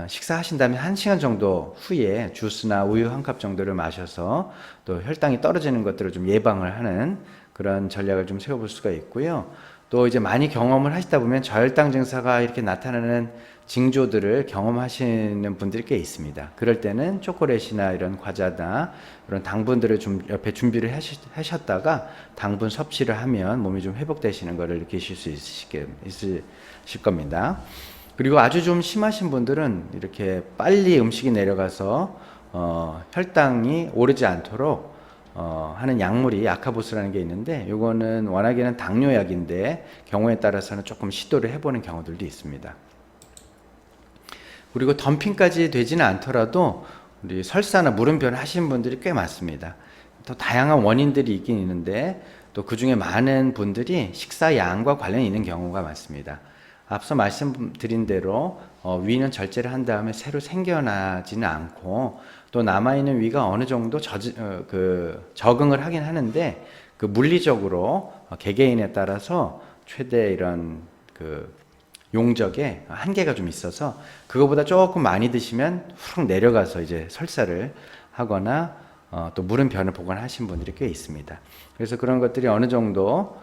식사하신 다음에 1시간 정도 후에 주스나 우유 한 컵 정도를 마셔서 또 혈당이 떨어지는 것들을 좀 예방을 하는 그런 전략을 좀 세워볼 수가 있고요. 또 이제 많이 경험을 하시다 보면 저혈당 증사가 이렇게 나타나는 징조들을 경험하시는 분들이 꽤 있습니다. 그럴 때는 초콜릿이나 이런 과자나 이런 당분들을 좀 옆에 준비를 하셨다가 당분 섭취를 하면 몸이 좀 회복되시는 것을 느끼실 수 있으실 겁니다. 그리고 아주 좀 심하신 분들은 이렇게 빨리 음식이 내려가서 혈당이 오르지 않도록 하는 약물이 아카보스라는 게 있는데, 이거는 워낙에는 당뇨약인데 경우에 따라서는 조금 시도를 해보는 경우들도 있습니다. 그리고 덤핑까지 되지는 않더라도 우리 설사나 물음변 하시는 분들이 꽤 많습니다. 또 다양한 원인들이 있긴 있는데 또 그 중에 많은 분들이 식사 양과 관련이 있는 경우가 많습니다. 앞서 말씀드린 대로 위는 절제를 한 다음에 새로 생겨나지는 않고 또 남아있는 위가 어느 정도 적응을 하긴 하는데 그 물리적으로 개개인에 따라서 최대 이런 용적에 한계가 좀 있어서 그거보다 조금 많이 드시면 훅 내려가서 이제 설사를 하거나 또 물음변을 보관하신 분들이 꽤 있습니다. 그래서 그런 것들이 어느 정도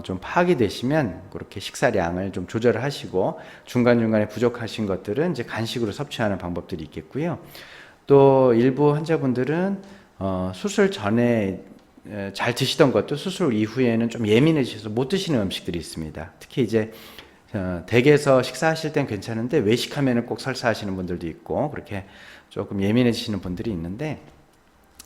좀 파악이 되시면 그렇게 식사량을 좀 조절을 하시고 중간중간에 부족하신 것들은 이제 간식으로 섭취하는 방법들이 있겠고요. 또 일부 환자분들은 수술 전에 잘 드시던 것도 수술 이후에는 좀 예민해지셔서 못 드시는 음식들이 있습니다. 특히 이제 댁에서 식사하실 땐 괜찮은데 외식하면은 꼭 설사하시는 분들도 있고 그렇게 조금 예민해지시는 분들이 있는데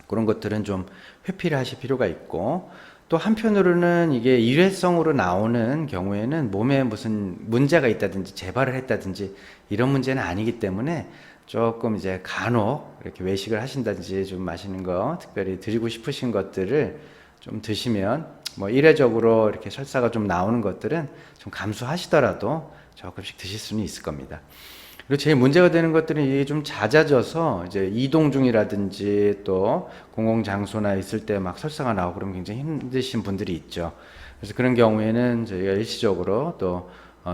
그런 것들은 좀 회피를 하실 필요가 있고, 또 한편으로는 이게 일회성으로 나오는 경우에는 몸에 무슨 문제가 있다든지 재발을 했다든지 이런 문제는 아니기 때문에 조금 이제 간혹 이렇게 외식을 하신다든지 좀 마시는 거 특별히 드시고 싶으신 것들을 좀 드시면 뭐 일회적으로 이렇게 설사가 좀 나오는 것들은 좀 감수하시더라도 조금씩 드실 수는 있을 겁니다. 그리고 제일 문제가 되는 것들은 이게 좀 잦아져서 이제 이동 중이라든지 또 공공장소나 있을 때 막 설사가 나오고 그러면 굉장히 힘드신 분들이 있죠. 그래서 그런 경우에는 저희가 일시적으로 또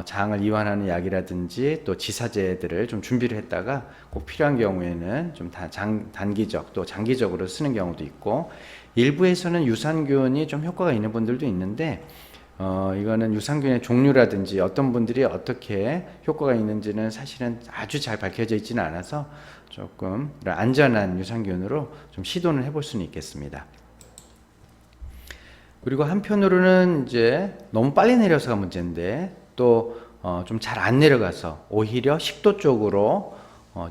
장을 이완하는 약이라든지 또 지사제들을 좀 준비를 했다가 꼭 필요한 경우에는 좀 단기적 또 장기적으로 쓰는 경우도 있고, 일부에서는 유산균이 좀 효과가 있는 분들도 있는데 이거는 유산균의 종류라든지 어떤 분들이 어떻게 효과가 있는지는 사실은 아주 잘 밝혀져 있지는 않아서 조금 안전한 유산균으로 좀 시도는 해볼 수는 있겠습니다. 그리고 한편으로는 이제 너무 빨리 내려서가 문제인데 또 좀 잘 안 내려가서 오히려 식도 쪽으로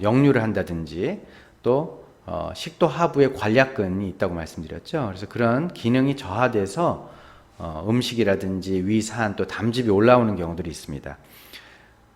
역류를 한다든지 또 식도 하부에 관략근이 있다고 말씀드렸죠. 그래서 그런 기능이 저하돼서 음식이라든지 위산 또 담즙이 올라오는 경우들이 있습니다.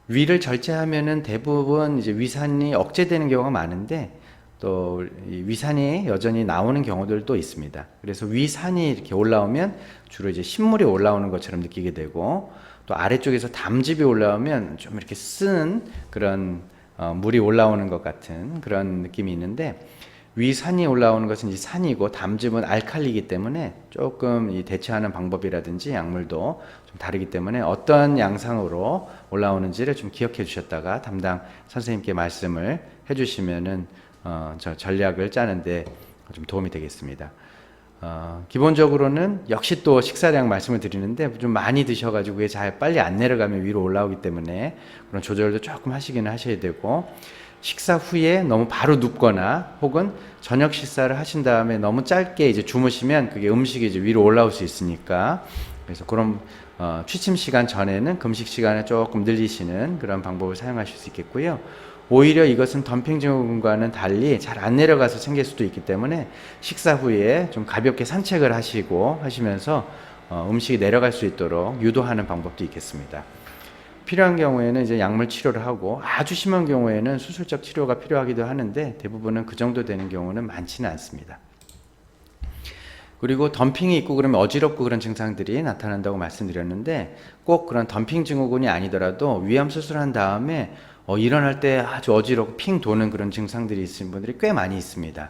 위를 절제하면은 대부분 이제 위산이 억제되는 경우가 많은데 또 위산이 여전히 나오는 경우들도 있습니다. 그래서 위산이 이렇게 올라오면 주로 이제 신물이 올라오는 것처럼 느끼게 되고, 또 아래쪽에서 담즙이 올라오면 좀 이렇게 쓴 그런 물이 올라오는 것 같은 그런 느낌이 있는데, 위산이 올라오는 것은 이제 산이고 담즙은 알칼리이기 때문에 조금 이 대처하는 방법이라든지 약물도 좀 다르기 때문에 어떤 양상으로 올라오는지를 좀 기억해 주셨다가 담당 선생님께 말씀을 해 주시면은 저 전략을 짜는데 좀 도움이 되겠습니다. 기본적으로는 역시 또 식사량 말씀을 드리는데 좀 많이 드셔가지고 그게 잘 빨리 안 내려가면 위로 올라오기 때문에 그런 조절도 조금 하시기는 하셔야 되고, 식사 후에 너무 바로 눕거나 혹은 저녁 식사를 하신 다음에 너무 짧게 이제 주무시면 그게 음식이 이제 위로 올라올 수 있으니까, 그래서 그런 취침 시간 전에는 금식 시간을 조금 늘리시는 그런 방법을 사용하실 수 있겠고요. 오히려 이것은 덤핑 증후군과는 달리 잘 안 내려가서 생길 수도 있기 때문에 식사 후에 좀 가볍게 산책을 하시면서 음식이 내려갈 수 있도록 유도하는 방법도 있겠습니다. 필요한 경우에는 이제 약물 치료를 하고 아주 심한 경우에는 수술적 치료가 필요하기도 하는데 대부분은 그 정도 되는 경우는 많지는 않습니다. 그리고 덤핑이 있고 그러면 어지럽고 그런 증상들이 나타난다고 말씀드렸는데 꼭 그런 덤핑 증후군이 아니더라도 위암 수술한 다음에 일어날 때 아주 어지럽고 핑 도는 그런 증상들이 있으신 분들이 꽤 많이 있습니다.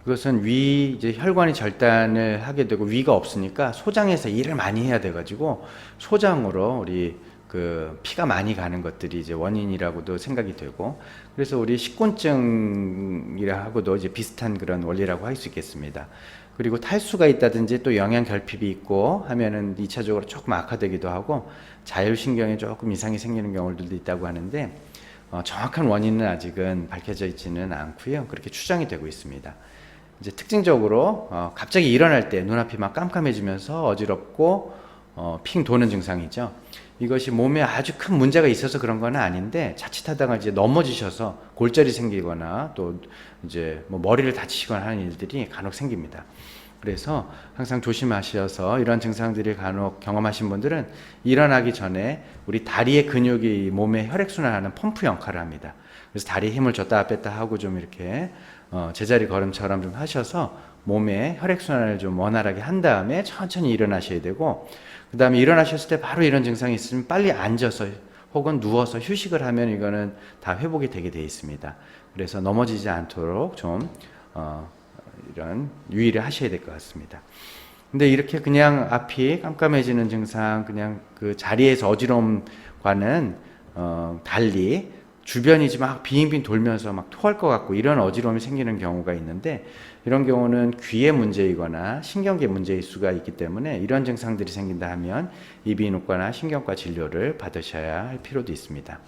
그것은 이제 혈관이 절단을 하게 되고 위가 없으니까 소장에서 일을 많이 해야 돼가지고 소장으로 우리 그 피가 많이 가는 것들이 이제 원인이라고도 생각이 되고, 그래서 우리 식곤증이라고도 이제 비슷한 그런 원리라고 할 수 있겠습니다. 그리고 탈수가 있다든지 또 영양 결핍이 있고 하면은 2차적으로 조금 악화되기도 하고 자율신경에 조금 이상이 생기는 경우들도 있다고 하는데, 정확한 원인은 아직은 밝혀져 있지는 않고요. 그렇게 추정이 되고 있습니다. 이제 특징적으로 갑자기 일어날 때 눈앞이 막 깜깜해지면서 어지럽고 핑 도는 증상이죠. 이것이 몸에 아주 큰 문제가 있어서 그런 건 아닌데, 자칫하다가 이제 넘어지셔서 골절이 생기거나 또 이제 뭐 머리를 다치시거나 하는 일들이 간혹 생깁니다. 그래서 항상 조심하셔서 이런 증상들이 간혹 경험하신 분들은 일어나기 전에 우리 다리의 근육이 몸에 혈액순환하는 펌프 역할을 합니다. 그래서 다리에 힘을 줬다 뺐다 하고 좀 이렇게 제자리 걸음처럼 좀 하셔서 몸에 혈액순환을 좀 원활하게 한 다음에 천천히 일어나셔야 되고, 그 다음에 일어나셨을 때 바로 이런 증상이 있으면 빨리 앉아서 혹은 누워서 휴식을 하면 이거는 다 회복이 되게 돼 있습니다. 그래서 넘어지지 않도록 좀 이런 유의를 하셔야 될 것 같습니다. 근데 이렇게 그냥 앞이 깜깜해지는 증상, 그냥 그 자리에서 어지러움과는 달리 주변이 막 빙빙 돌면서 막 토할 것 같고 이런 어지러움이 생기는 경우가 있는데, 이런 경우는 귀의 문제이거나 신경계 문제일 수가 있기 때문에 이런 증상들이 생긴다 하면 이비인후과나 신경과 진료를 받으셔야 할 필요도 있습니다.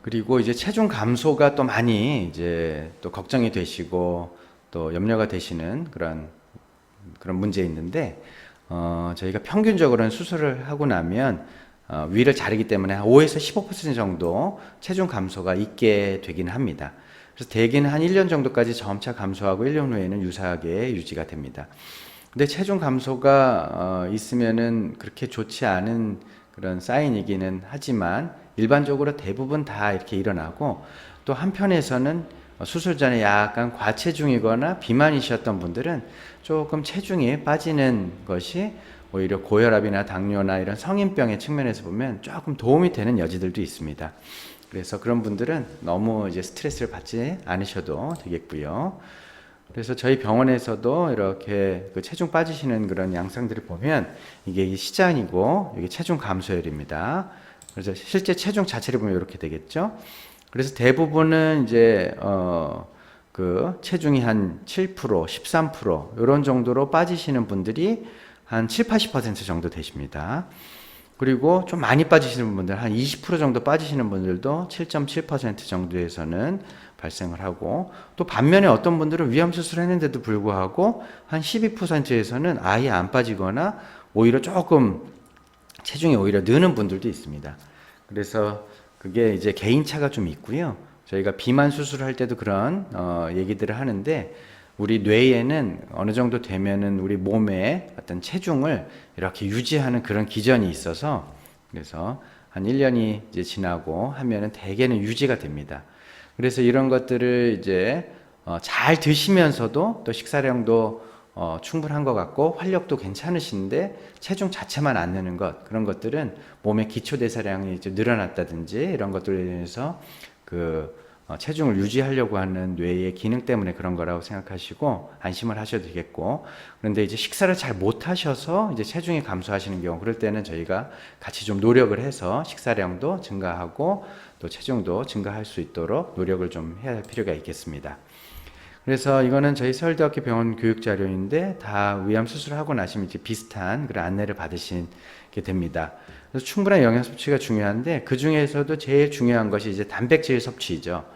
그리고 이제 체중 감소가 또 많이 이제 또 걱정이 되시고 또 염려가 되시는 그런 문제 있는데, 저희가 평균적으로는 수술을 하고 나면 위를 자르기 때문에 5에서 15% 정도 체중 감소가 있게 되긴 합니다. 그래서 대개는 한 1년 정도까지 점차 감소하고 1년 후에는 유사하게 유지가 됩니다. 근데 체중 감소가 있으면은 그렇게 좋지 않은 그런 사인이기는 하지만 일반적으로 대부분 다 이렇게 일어나고, 또 한편에서는 수술 전에 약간 과체중이거나 비만이셨던 분들은 조금 체중이 빠지는 것이 오히려 고혈압이나 당뇨나 이런 성인병의 측면에서 보면 조금 도움이 되는 여지들도 있습니다. 그래서 그런 분들은 너무 이제 스트레스를 받지 않으셔도 되겠고요. 그래서 저희 병원에서도 이렇게 그 체중 빠지시는 그런 양상들을 보면 이게 시장이고 이게 체중 감소율입니다. 그래서 실제 체중 자체를 보면 이렇게 되겠죠. 그래서 대부분은 이제 그 체중이 한 7%, 13% 이런 정도로 빠지시는 분들이 한 7, 80% 정도 되십니다. 그리고 좀 많이 빠지시는 분들, 한 20% 정도 빠지시는 분들도 7.7% 정도에서는 발생을 하고, 또 반면에 어떤 분들은 위암 수술을 했는데도 불구하고 한 12%에서는 아예 안 빠지거나 오히려 조금 체중이 오히려 느는 분들도 있습니다. 그래서 그게 이제 개인차가 좀 있고요. 저희가 비만 수술을 할 때도 그런 얘기들을 하는데, 우리 뇌에는 어느 정도 되면은 우리 몸의 어떤 체중을 이렇게 유지하는 그런 기전이 있어서, 그래서 한 1년이 이제 지나고 하면은 대개는 유지가 됩니다. 그래서 이런 것들을 이제 잘 드시면서도 또 식사량도 충분한 것 같고 활력도 괜찮으신데 체중 자체만 안 느는 것, 그런 것들은 몸의 기초 대사량이 이제 늘어났다든지 이런 것들에 대해서 체중을 유지하려고 하는 뇌의 기능 때문에 그런 거라고 생각하시고 안심을 하셔도 되겠고, 그런데 이제 식사를 잘 못 하셔서 이제 체중이 감소하시는 경우, 그럴 때는 저희가 같이 좀 노력을 해서 식사량도 증가하고 또 체중도 증가할 수 있도록 노력을 좀 해야 할 필요가 있겠습니다. 그래서 이거는 저희 서울대학교 병원 교육 자료인데 다 위암 수술하고 나시면 이제 비슷한 그런 안내를 받으시게 됩니다. 그래서 충분한 영양 섭취가 중요한데, 그 중에서도 제일 중요한 것이 이제 단백질 섭취죠.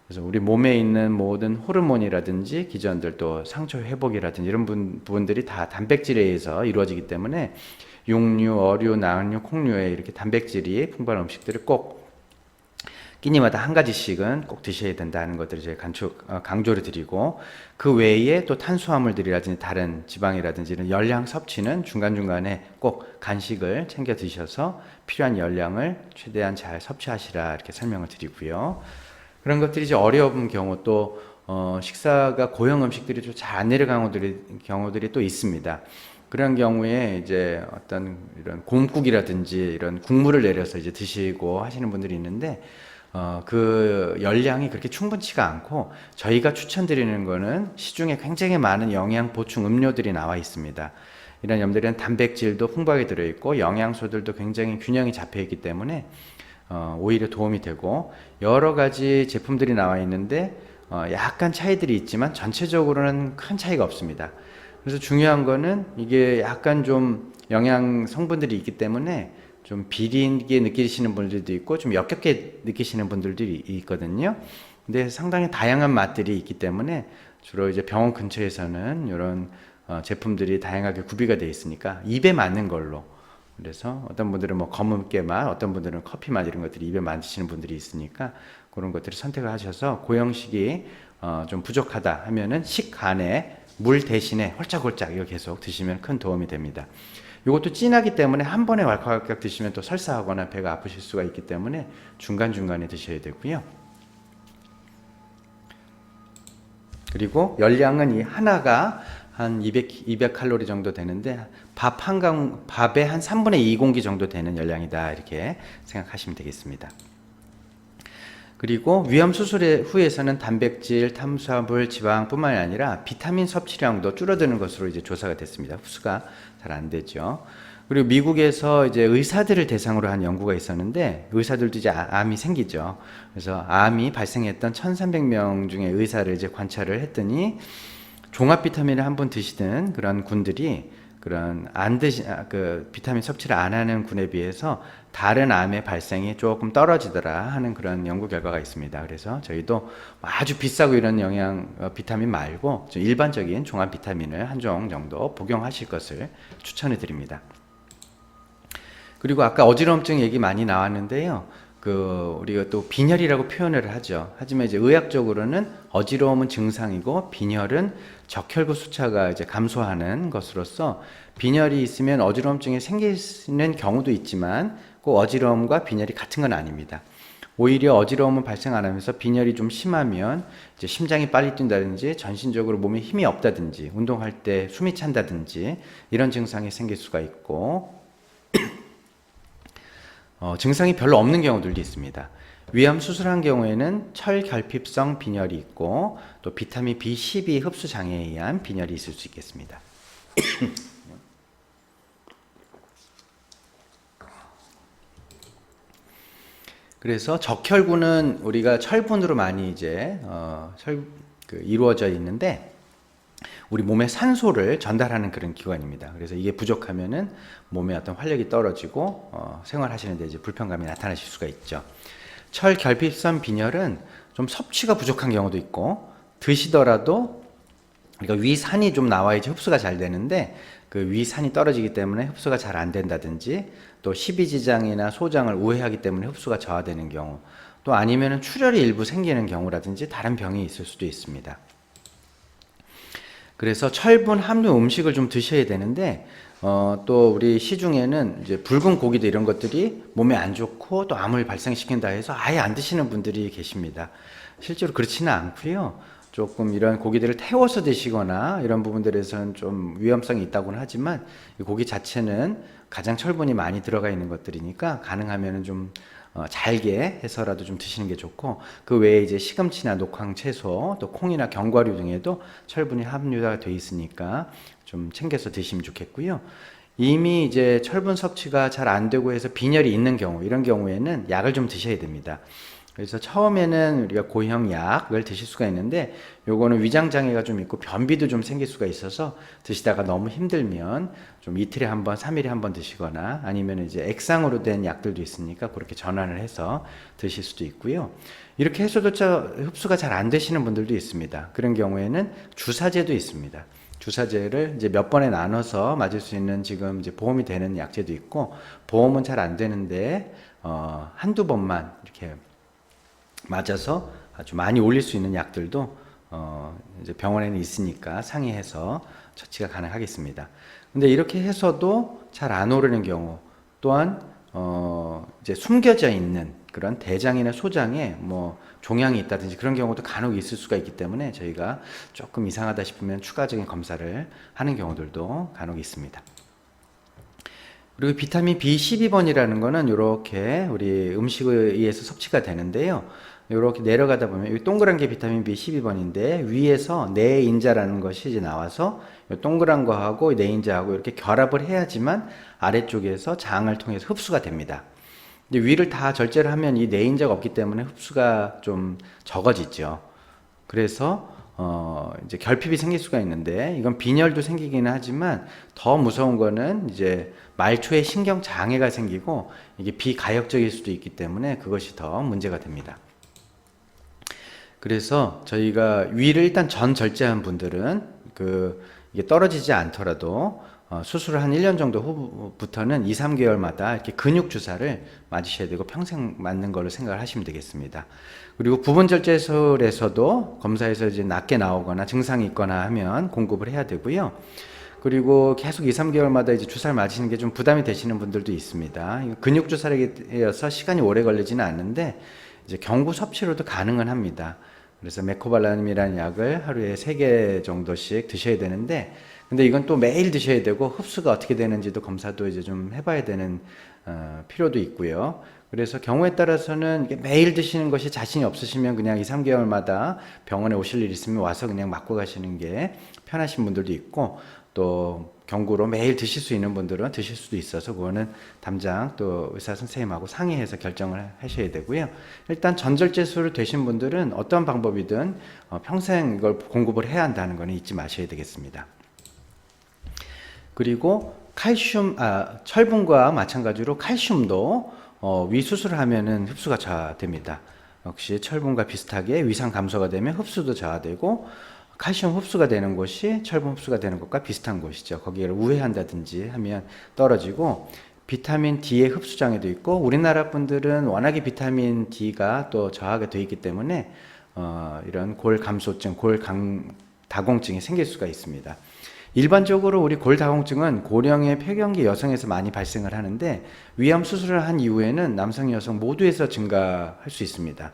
그래서 우리 몸에 있는 모든 호르몬이라든지 기전들, 또 상처 회복이라든지 이런 부분들이 다 단백질에 의해서 이루어지기 때문에 육류, 어류, 나은류, 콩류에 이렇게 단백질이 풍부한 음식들을 꼭 끼니마다 한 가지씩은 꼭 드셔야 된다는 것들을 제가 강조를 드리고, 그 외에 또 탄수화물들이라든지 다른 지방이라든지 이런 열량 섭취는 중간중간에 꼭 간식을 챙겨 드셔서 필요한 열량을 최대한 잘 섭취하시라 이렇게 설명을 드리고요. 그런 것들이 이제 어려운 경우, 또 식사가 고형 음식들이 좀 잘 안 내려가는 경우들이 또 있습니다. 그런 경우에 이제 어떤 이런 곰국이라든지 이런 국물을 내려서 이제 드시고 하시는 분들이 있는데, 그 열량이 그렇게 충분치가 않고, 저희가 추천드리는 거는 시중에 굉장히 많은 영양 보충 음료들이 나와 있습니다. 이런 염들에는 단백질도 풍부하게 들어있고 영양소들도 굉장히 균형이 잡혀 있기 때문에 오히려 도움이 되고, 여러 가지 제품들이 나와 있는데 약간 차이들이 있지만 전체적으로는 큰 차이가 없습니다. 그래서 중요한 거는 이게 약간 좀 영양 성분들이 있기 때문에 좀 비리게 느끼시는 분들도 있고 좀 역겹게 느끼시는 분들도 있거든요. 근데 상당히 다양한 맛들이 있기 때문에 주로 이제 병원 근처에서는 이런 제품들이 다양하게 구비가 되어 있으니까 입에 맞는 걸로, 그래서 어떤 분들은 뭐 검은깨 맛, 어떤 분들은 커피 맛, 이런 것들이 입에 맞으시는 분들이 있으니까 그런 것들을 선택을 하셔서 고형식이 좀 부족하다 하면은 식 안에 물 대신에 홀짝홀짝 이거 계속 드시면 큰 도움이 됩니다. 이것도 진하기 때문에 한 번에 왈칵왈칵 드시면 또 설사하거나 배가 아프실 수가 있기 때문에 중간중간에 드셔야 되고요. 그리고 열량은 이 하나가 한 200칼로리 정도 되는데 밥에 한 3분의 2 공기 정도 되는 열량이다, 이렇게 생각하시면 되겠습니다. 그리고 위암 수술 후에서는 단백질, 탄수화물, 지방뿐만이 아니라 비타민 섭취량도 줄어드는 것으로 이제 조사가 됐습니다. 흡수가 잘 안 되죠. 그리고 미국에서 이제 의사들을 대상으로 한 연구가 있었는데, 의사들도 이제 암이 생기죠. 그래서 암이 발생했던 1,300명 중에 의사를 이제 관찰을 했더니 종합 비타민을 한번 드시던 그런 군들이 그런 그 비타민 섭취를 안 하는 군에 비해서 다른 암의 발생이 조금 떨어지더라 하는 그런 연구 결과가 있습니다. 그래서 저희도 아주 비싸고 이런 비타민 말고 좀 일반적인 종합 비타민을 한 종 정도 복용하실 것을 추천해 드립니다. 그리고 아까 어지러움증 얘기 많이 나왔는데요. 우리가 또 빈혈이라고 표현을 하죠. 하지만 이제 의학적으로는 어지러움은 증상이고 빈혈은 적혈구 숫자가 이제 감소하는 것으로서, 빈혈이 있으면 어지러움증이 생기는 경우도 있지만 꼭 어지러움과 빈혈이 같은 건 아닙니다. 오히려 어지러움은 발생 안 하면서 빈혈이 좀 심하면 이제 심장이 빨리 뛴다든지 전신적으로 몸에 힘이 없다든지 운동할 때 숨이 찬다든지 이런 증상이 생길 수가 있고, 증상이 별로 없는 경우들도 있습니다. 위암 수술한 경우에는 철결핍성 빈혈이 있고 또 비타민 B12 흡수 장애에 의한 빈혈이 있을 수 있겠습니다. 그래서 적혈구는 우리가 철분으로 많이 이제 이루어져 있는데, 우리 몸에 산소를 전달하는 그런 기관입니다. 그래서 이게 부족하면은 몸에 어떤 활력이 떨어지고 생활하시는데 이제 불편감이 나타나실 수가 있죠. 철결핍성 빈혈은 좀 섭취가 부족한 경우도 있고, 드시더라도 그러니까 위산이 좀 나와야지 흡수가 잘 되는데 그 위산이 떨어지기 때문에 흡수가 잘 안 된다든지, 또 십이지장이나 소장을 우회하기 때문에 흡수가 저하되는 경우, 또 아니면은 출혈이 일부 생기는 경우라든지 다른 병이 있을 수도 있습니다. 그래서 철분 함유 음식을 좀 드셔야 되는데, 또 우리 시중에는 이제 붉은 고기도 이런 것들이 몸에 안 좋고 또 암을 발생시킨다 해서 아예 안 드시는 분들이 계십니다. 실제로 그렇지는 않고요. 조금 이런 고기들을 태워서 드시거나 이런 부분들에서는 좀 위험성이 있다고는 하지만, 이 고기 자체는 가장 철분이 많이 들어가 있는 것들이니까 가능하면은 좀 잘게 해서라도 좀 드시는 게 좋고, 그 외에 이제 시금치나 녹황 채소, 또 콩이나 견과류 등에도 철분이 함유가 되어 있으니까 좀 챙겨서 드시면 좋겠고요. 이미 이제 철분 섭취가 잘 안 되고 해서 빈혈이 있는 경우, 이런 경우에는 약을 좀 드셔야 됩니다. 그래서 처음에는 우리가 고형 약을 드실 수가 있는데, 요거는 위장 장애가 좀 있고 변비도 좀 생길 수가 있어서 드시다가 너무 힘들면 좀 이틀에 한 번, 3일에 한 번 드시거나, 아니면 이제 액상으로 된 약들도 있으니까 그렇게 전환을 해서 드실 수도 있고요. 이렇게 해서도 흡수가 잘 안 되시는 분들도 있습니다. 그런 경우에는 주사제도 있습니다. 주사제를 이제 몇 번에 나눠서 맞을 수 있는 지금 이제 보험이 되는 약제도 있고, 보험은 잘 안 되는데 한두 번만 이렇게 맞아서 아주 많이 올릴 수 있는 약들도 이제 병원에는 있으니까 상의해서 처치가 가능하겠습니다. 근데 이렇게 해서도 잘 안 오르는 경우, 또한 이제 숨겨져 있는 그런 대장이나 소장에 뭐 종양이 있다든지 그런 경우도 간혹 있을 수가 있기 때문에 저희가 조금 이상하다 싶으면 추가적인 검사를 하는 경우들도 간혹 있습니다. 그리고 비타민 B12번이라는 거는 이렇게 우리 음식에 의해서 섭취가 되는데요. 이렇게 내려가다 보면 이 동그란 게 비타민 B12번인데 위에서 내인자라는 것이 이제 나와서 이 동그란 거하고 내인자하고 이렇게 결합을 해야지만 아래쪽에서 장을 통해서 흡수가 됩니다. 근데 위를 다 절제를 하면 이 내인자가 없기 때문에 흡수가 좀 적어지죠. 그래서 이제 결핍이 생길 수가 있는데 이건 빈혈도 생기기는 하지만 더 무서운 거는 이제 말초에 신경 장애가 생기고 이게 비가역적일 수도 있기 때문에 그것이 더 문제가 됩니다. 그래서 저희가 위를 일단 전 절제한 분들은 이게 떨어지지 않더라도 수술을 한 1년 정도 후부터는 2, 3개월마다 이렇게 근육 주사를 맞으셔야 되고 평생 맞는 걸로 생각을 하시면 되겠습니다. 그리고 부분 절제술에서도 검사에서 이제 낮게 나오거나 증상이 있거나 하면 공급을 해야 되고요. 그리고 계속 2, 3개월마다 이제 주사를 맞으시는 게 좀 부담이 되시는 분들도 있습니다. 근육 주사라서 시간이 오래 걸리지는 않는데 이제 경구 섭취로도 가능은 합니다. 그래서 메코발람이라는 약을 하루에 3개 정도씩 드셔야 되는데 근데 이건 또 매일 드셔야 되고 흡수가 어떻게 되는지도 검사도 이제 좀 해봐야 되는 필요도 있고요. 그래서 경우에 따라서는 매일 드시는 것이 자신이 없으시면 그냥 2, 3개월마다 병원에 오실 일 있으면 와서 그냥 맞고 가시는 게 편하신 분들도 있고 또 경구로 매일 드실 수 있는 분들은 드실 수도 있어서 그거는 담당 또 의사 선생님하고 상의해서 결정을 하셔야 되고요. 일단 전절제술을 되신 분들은 어떤 방법이든 평생 이걸 공급을 해야 한다는 거는 잊지 마셔야 되겠습니다. 그리고 철분과 마찬가지로 칼슘도 위 수술을 하면은 흡수가 저하됩니다. 역시 철분과 비슷하게 위상 감소가 되면 흡수도 저하되고 칼슘 흡수가 되는 곳이 철분 흡수가 되는 것과 비슷한 곳이죠. 거기를 우회한다든지 하면 떨어지고 비타민 D의 흡수 장애도 있고 우리나라 분들은 워낙에 비타민 D가 또 저하가 되어 있기 때문에 이런 골 감소증, 다공증이 생길 수가 있습니다. 일반적으로 우리 골다공증은 고령의 폐경기 여성에서 많이 발생을 하는데 위암 수술을 한 이후에는 남성, 여성 모두에서 증가할 수 있습니다.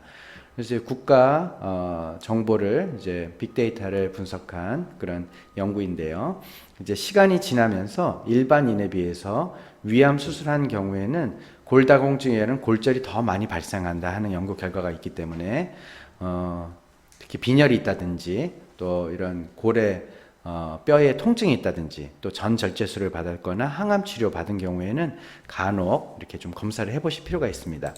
그래서 국가 정보를 이제 빅데이터를 분석한 그런 연구인데요. 이제 시간이 지나면서 일반인에 비해서 위암 수술한 경우에는 골다공증에는 골절이 더 많이 발생한다 하는 연구 결과가 있기 때문에 특히 빈혈이 있다든지 또 이런 골에 뼈에 통증이 있다든지 또 전절제술을 받았거나 항암 치료 받은 경우에는 간혹 이렇게 좀 검사를 해보실 필요가 있습니다.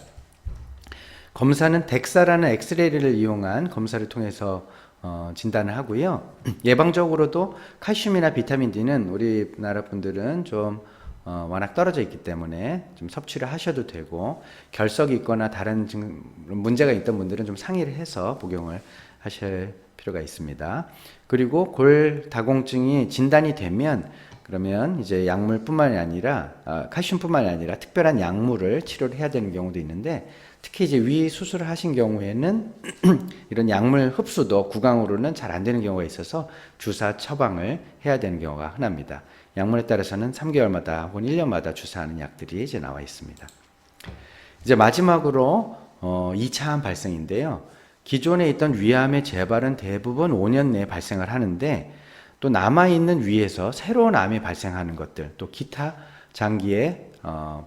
검사는 덱사라는 엑스레이를 이용한 검사를 통해서 진단을 하고요. 예방적으로도 칼슘이나 비타민 D는 우리나라 분들은 좀 워낙 떨어져 있기 때문에 좀 섭취를 하셔도 되고 결석이 있거나 다른 문제가 있던 분들은 좀 상의를 해서 복용을 하실 필요가 있습니다. 그리고 골다공증이 진단이 되면 그러면 이제 약물뿐만이 아니라 칼슘뿐만이 아니라 특별한 약물을 치료를 해야 되는 경우도 있는데 특히 이제 위 수술을 하신 경우에는 이런 약물 흡수도 구강으로는 잘 안 되는 경우가 있어서 주사 처방을 해야 되는 경우가 흔합니다. 약물에 따라서는 3개월마다 혹은 1년마다 주사하는 약들이 이제 나와 있습니다. 이제 마지막으로 2차암 발생인데요. 기존에 있던 위암의 재발은 대부분 5년 내에 발생을 하는데 또 남아있는 위에서 새로운 암이 발생하는 것들 또 기타 장기에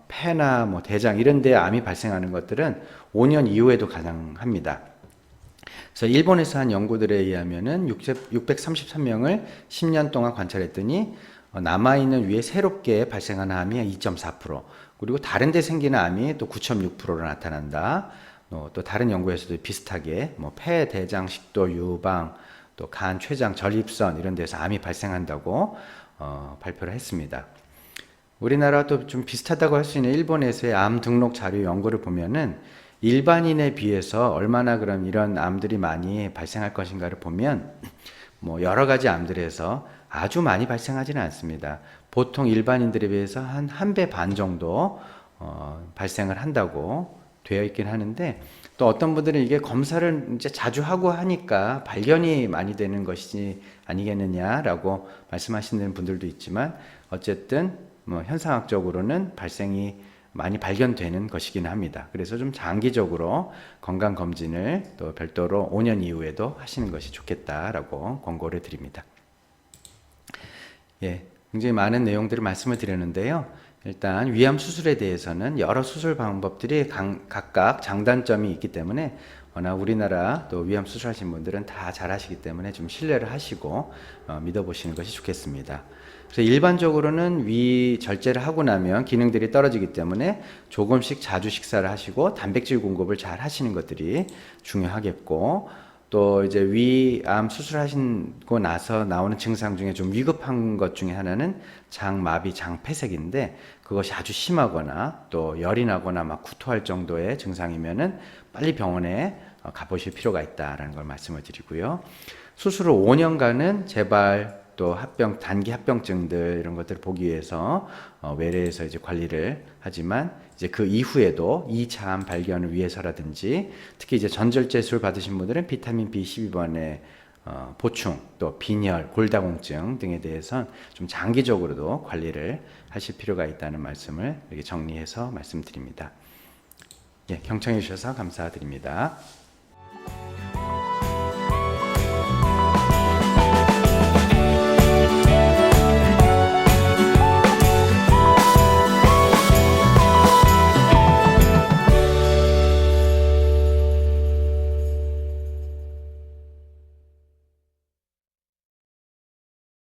폐나 뭐 대장 이런 데 암이 발생하는 것들은 5년 이후에도 가능합니다. 그래서 일본에서 한 연구들에 의하면은 633명을 10년 동안 관찰했더니 남아있는 위에 새롭게 발생하는 암이 2.4% 그리고 다른 데 생기는 암이 또 9.6%로 나타난다. 또 다른 연구에서도 비슷하게 뭐 폐, 대장, 식도, 유방, 또 간, 췌장, 전립선 이런 데서 암이 발생한다고 발표를 했습니다. 우리나라도 좀 비슷하다고 할 수 있는 일본에서의 암 등록 자료 연구를 보면은 일반인에 비해서 얼마나 그럼 이런 암들이 많이 발생할 것인가를 보면 뭐 여러 가지 암들에서 아주 많이 발생하지는 않습니다. 보통 일반인들에 비해서 한 배 반 정도 발생을 한다고 되어 있긴 하는데 또 어떤 분들은 이게 검사를 이제 자주 하고 하니까 발견이 많이 되는 것이 아니겠느냐라고 말씀하시는 분들도 있지만 어쨌든 뭐 현상학적으로는 발생이 많이 발견되는 것이긴 합니다. 그래서 좀 장기적으로 건강검진을 또 별도로 5년 이후에도 하시는 것이 좋겠다라고 권고를 드립니다. 예, 굉장히 많은 내용들을 말씀을 드렸는데요. 일단 위암 수술에 대해서는 여러 수술 방법들이 각각 장단점이 있기 때문에 워낙 우리나라 또 위암 수술하신 분들은 다 잘하시기 때문에 좀 신뢰를 하시고 믿어보시는 것이 좋겠습니다. 그래서 일반적으로는 위 절제를 하고 나면 기능들이 떨어지기 때문에 조금씩 자주 식사를 하시고 단백질 공급을 잘 하시는 것들이 중요하겠고, 또 이제 위암 수술하시고 나서 나오는 증상 중에 좀 위급한 것 중에 하나는 장마비, 장폐색인데, 그것이 아주 심하거나 또 열이 나거나 막 구토할 정도의 증상이면은 빨리 병원에 가보실 필요가 있다라는 걸 말씀을 드리고요. 수술 후 5년간은 재발 또 단기 합병증들 이런 것들을 보기 위해서 외래에서 이제 관리를 하지만, 이제 그 이후에도 이 자암 발견을 위해서라든지 특히 이제 전절제술 받으신 분들은 비타민 B12번의 보충, 또 빈혈, 골다공증 등에 대해서 좀 장기적으로도 관리를 하실 필요가 있다는 말씀을 이렇게 정리해서 말씀드립니다. 예, 경청해 주셔서 감사드립니다.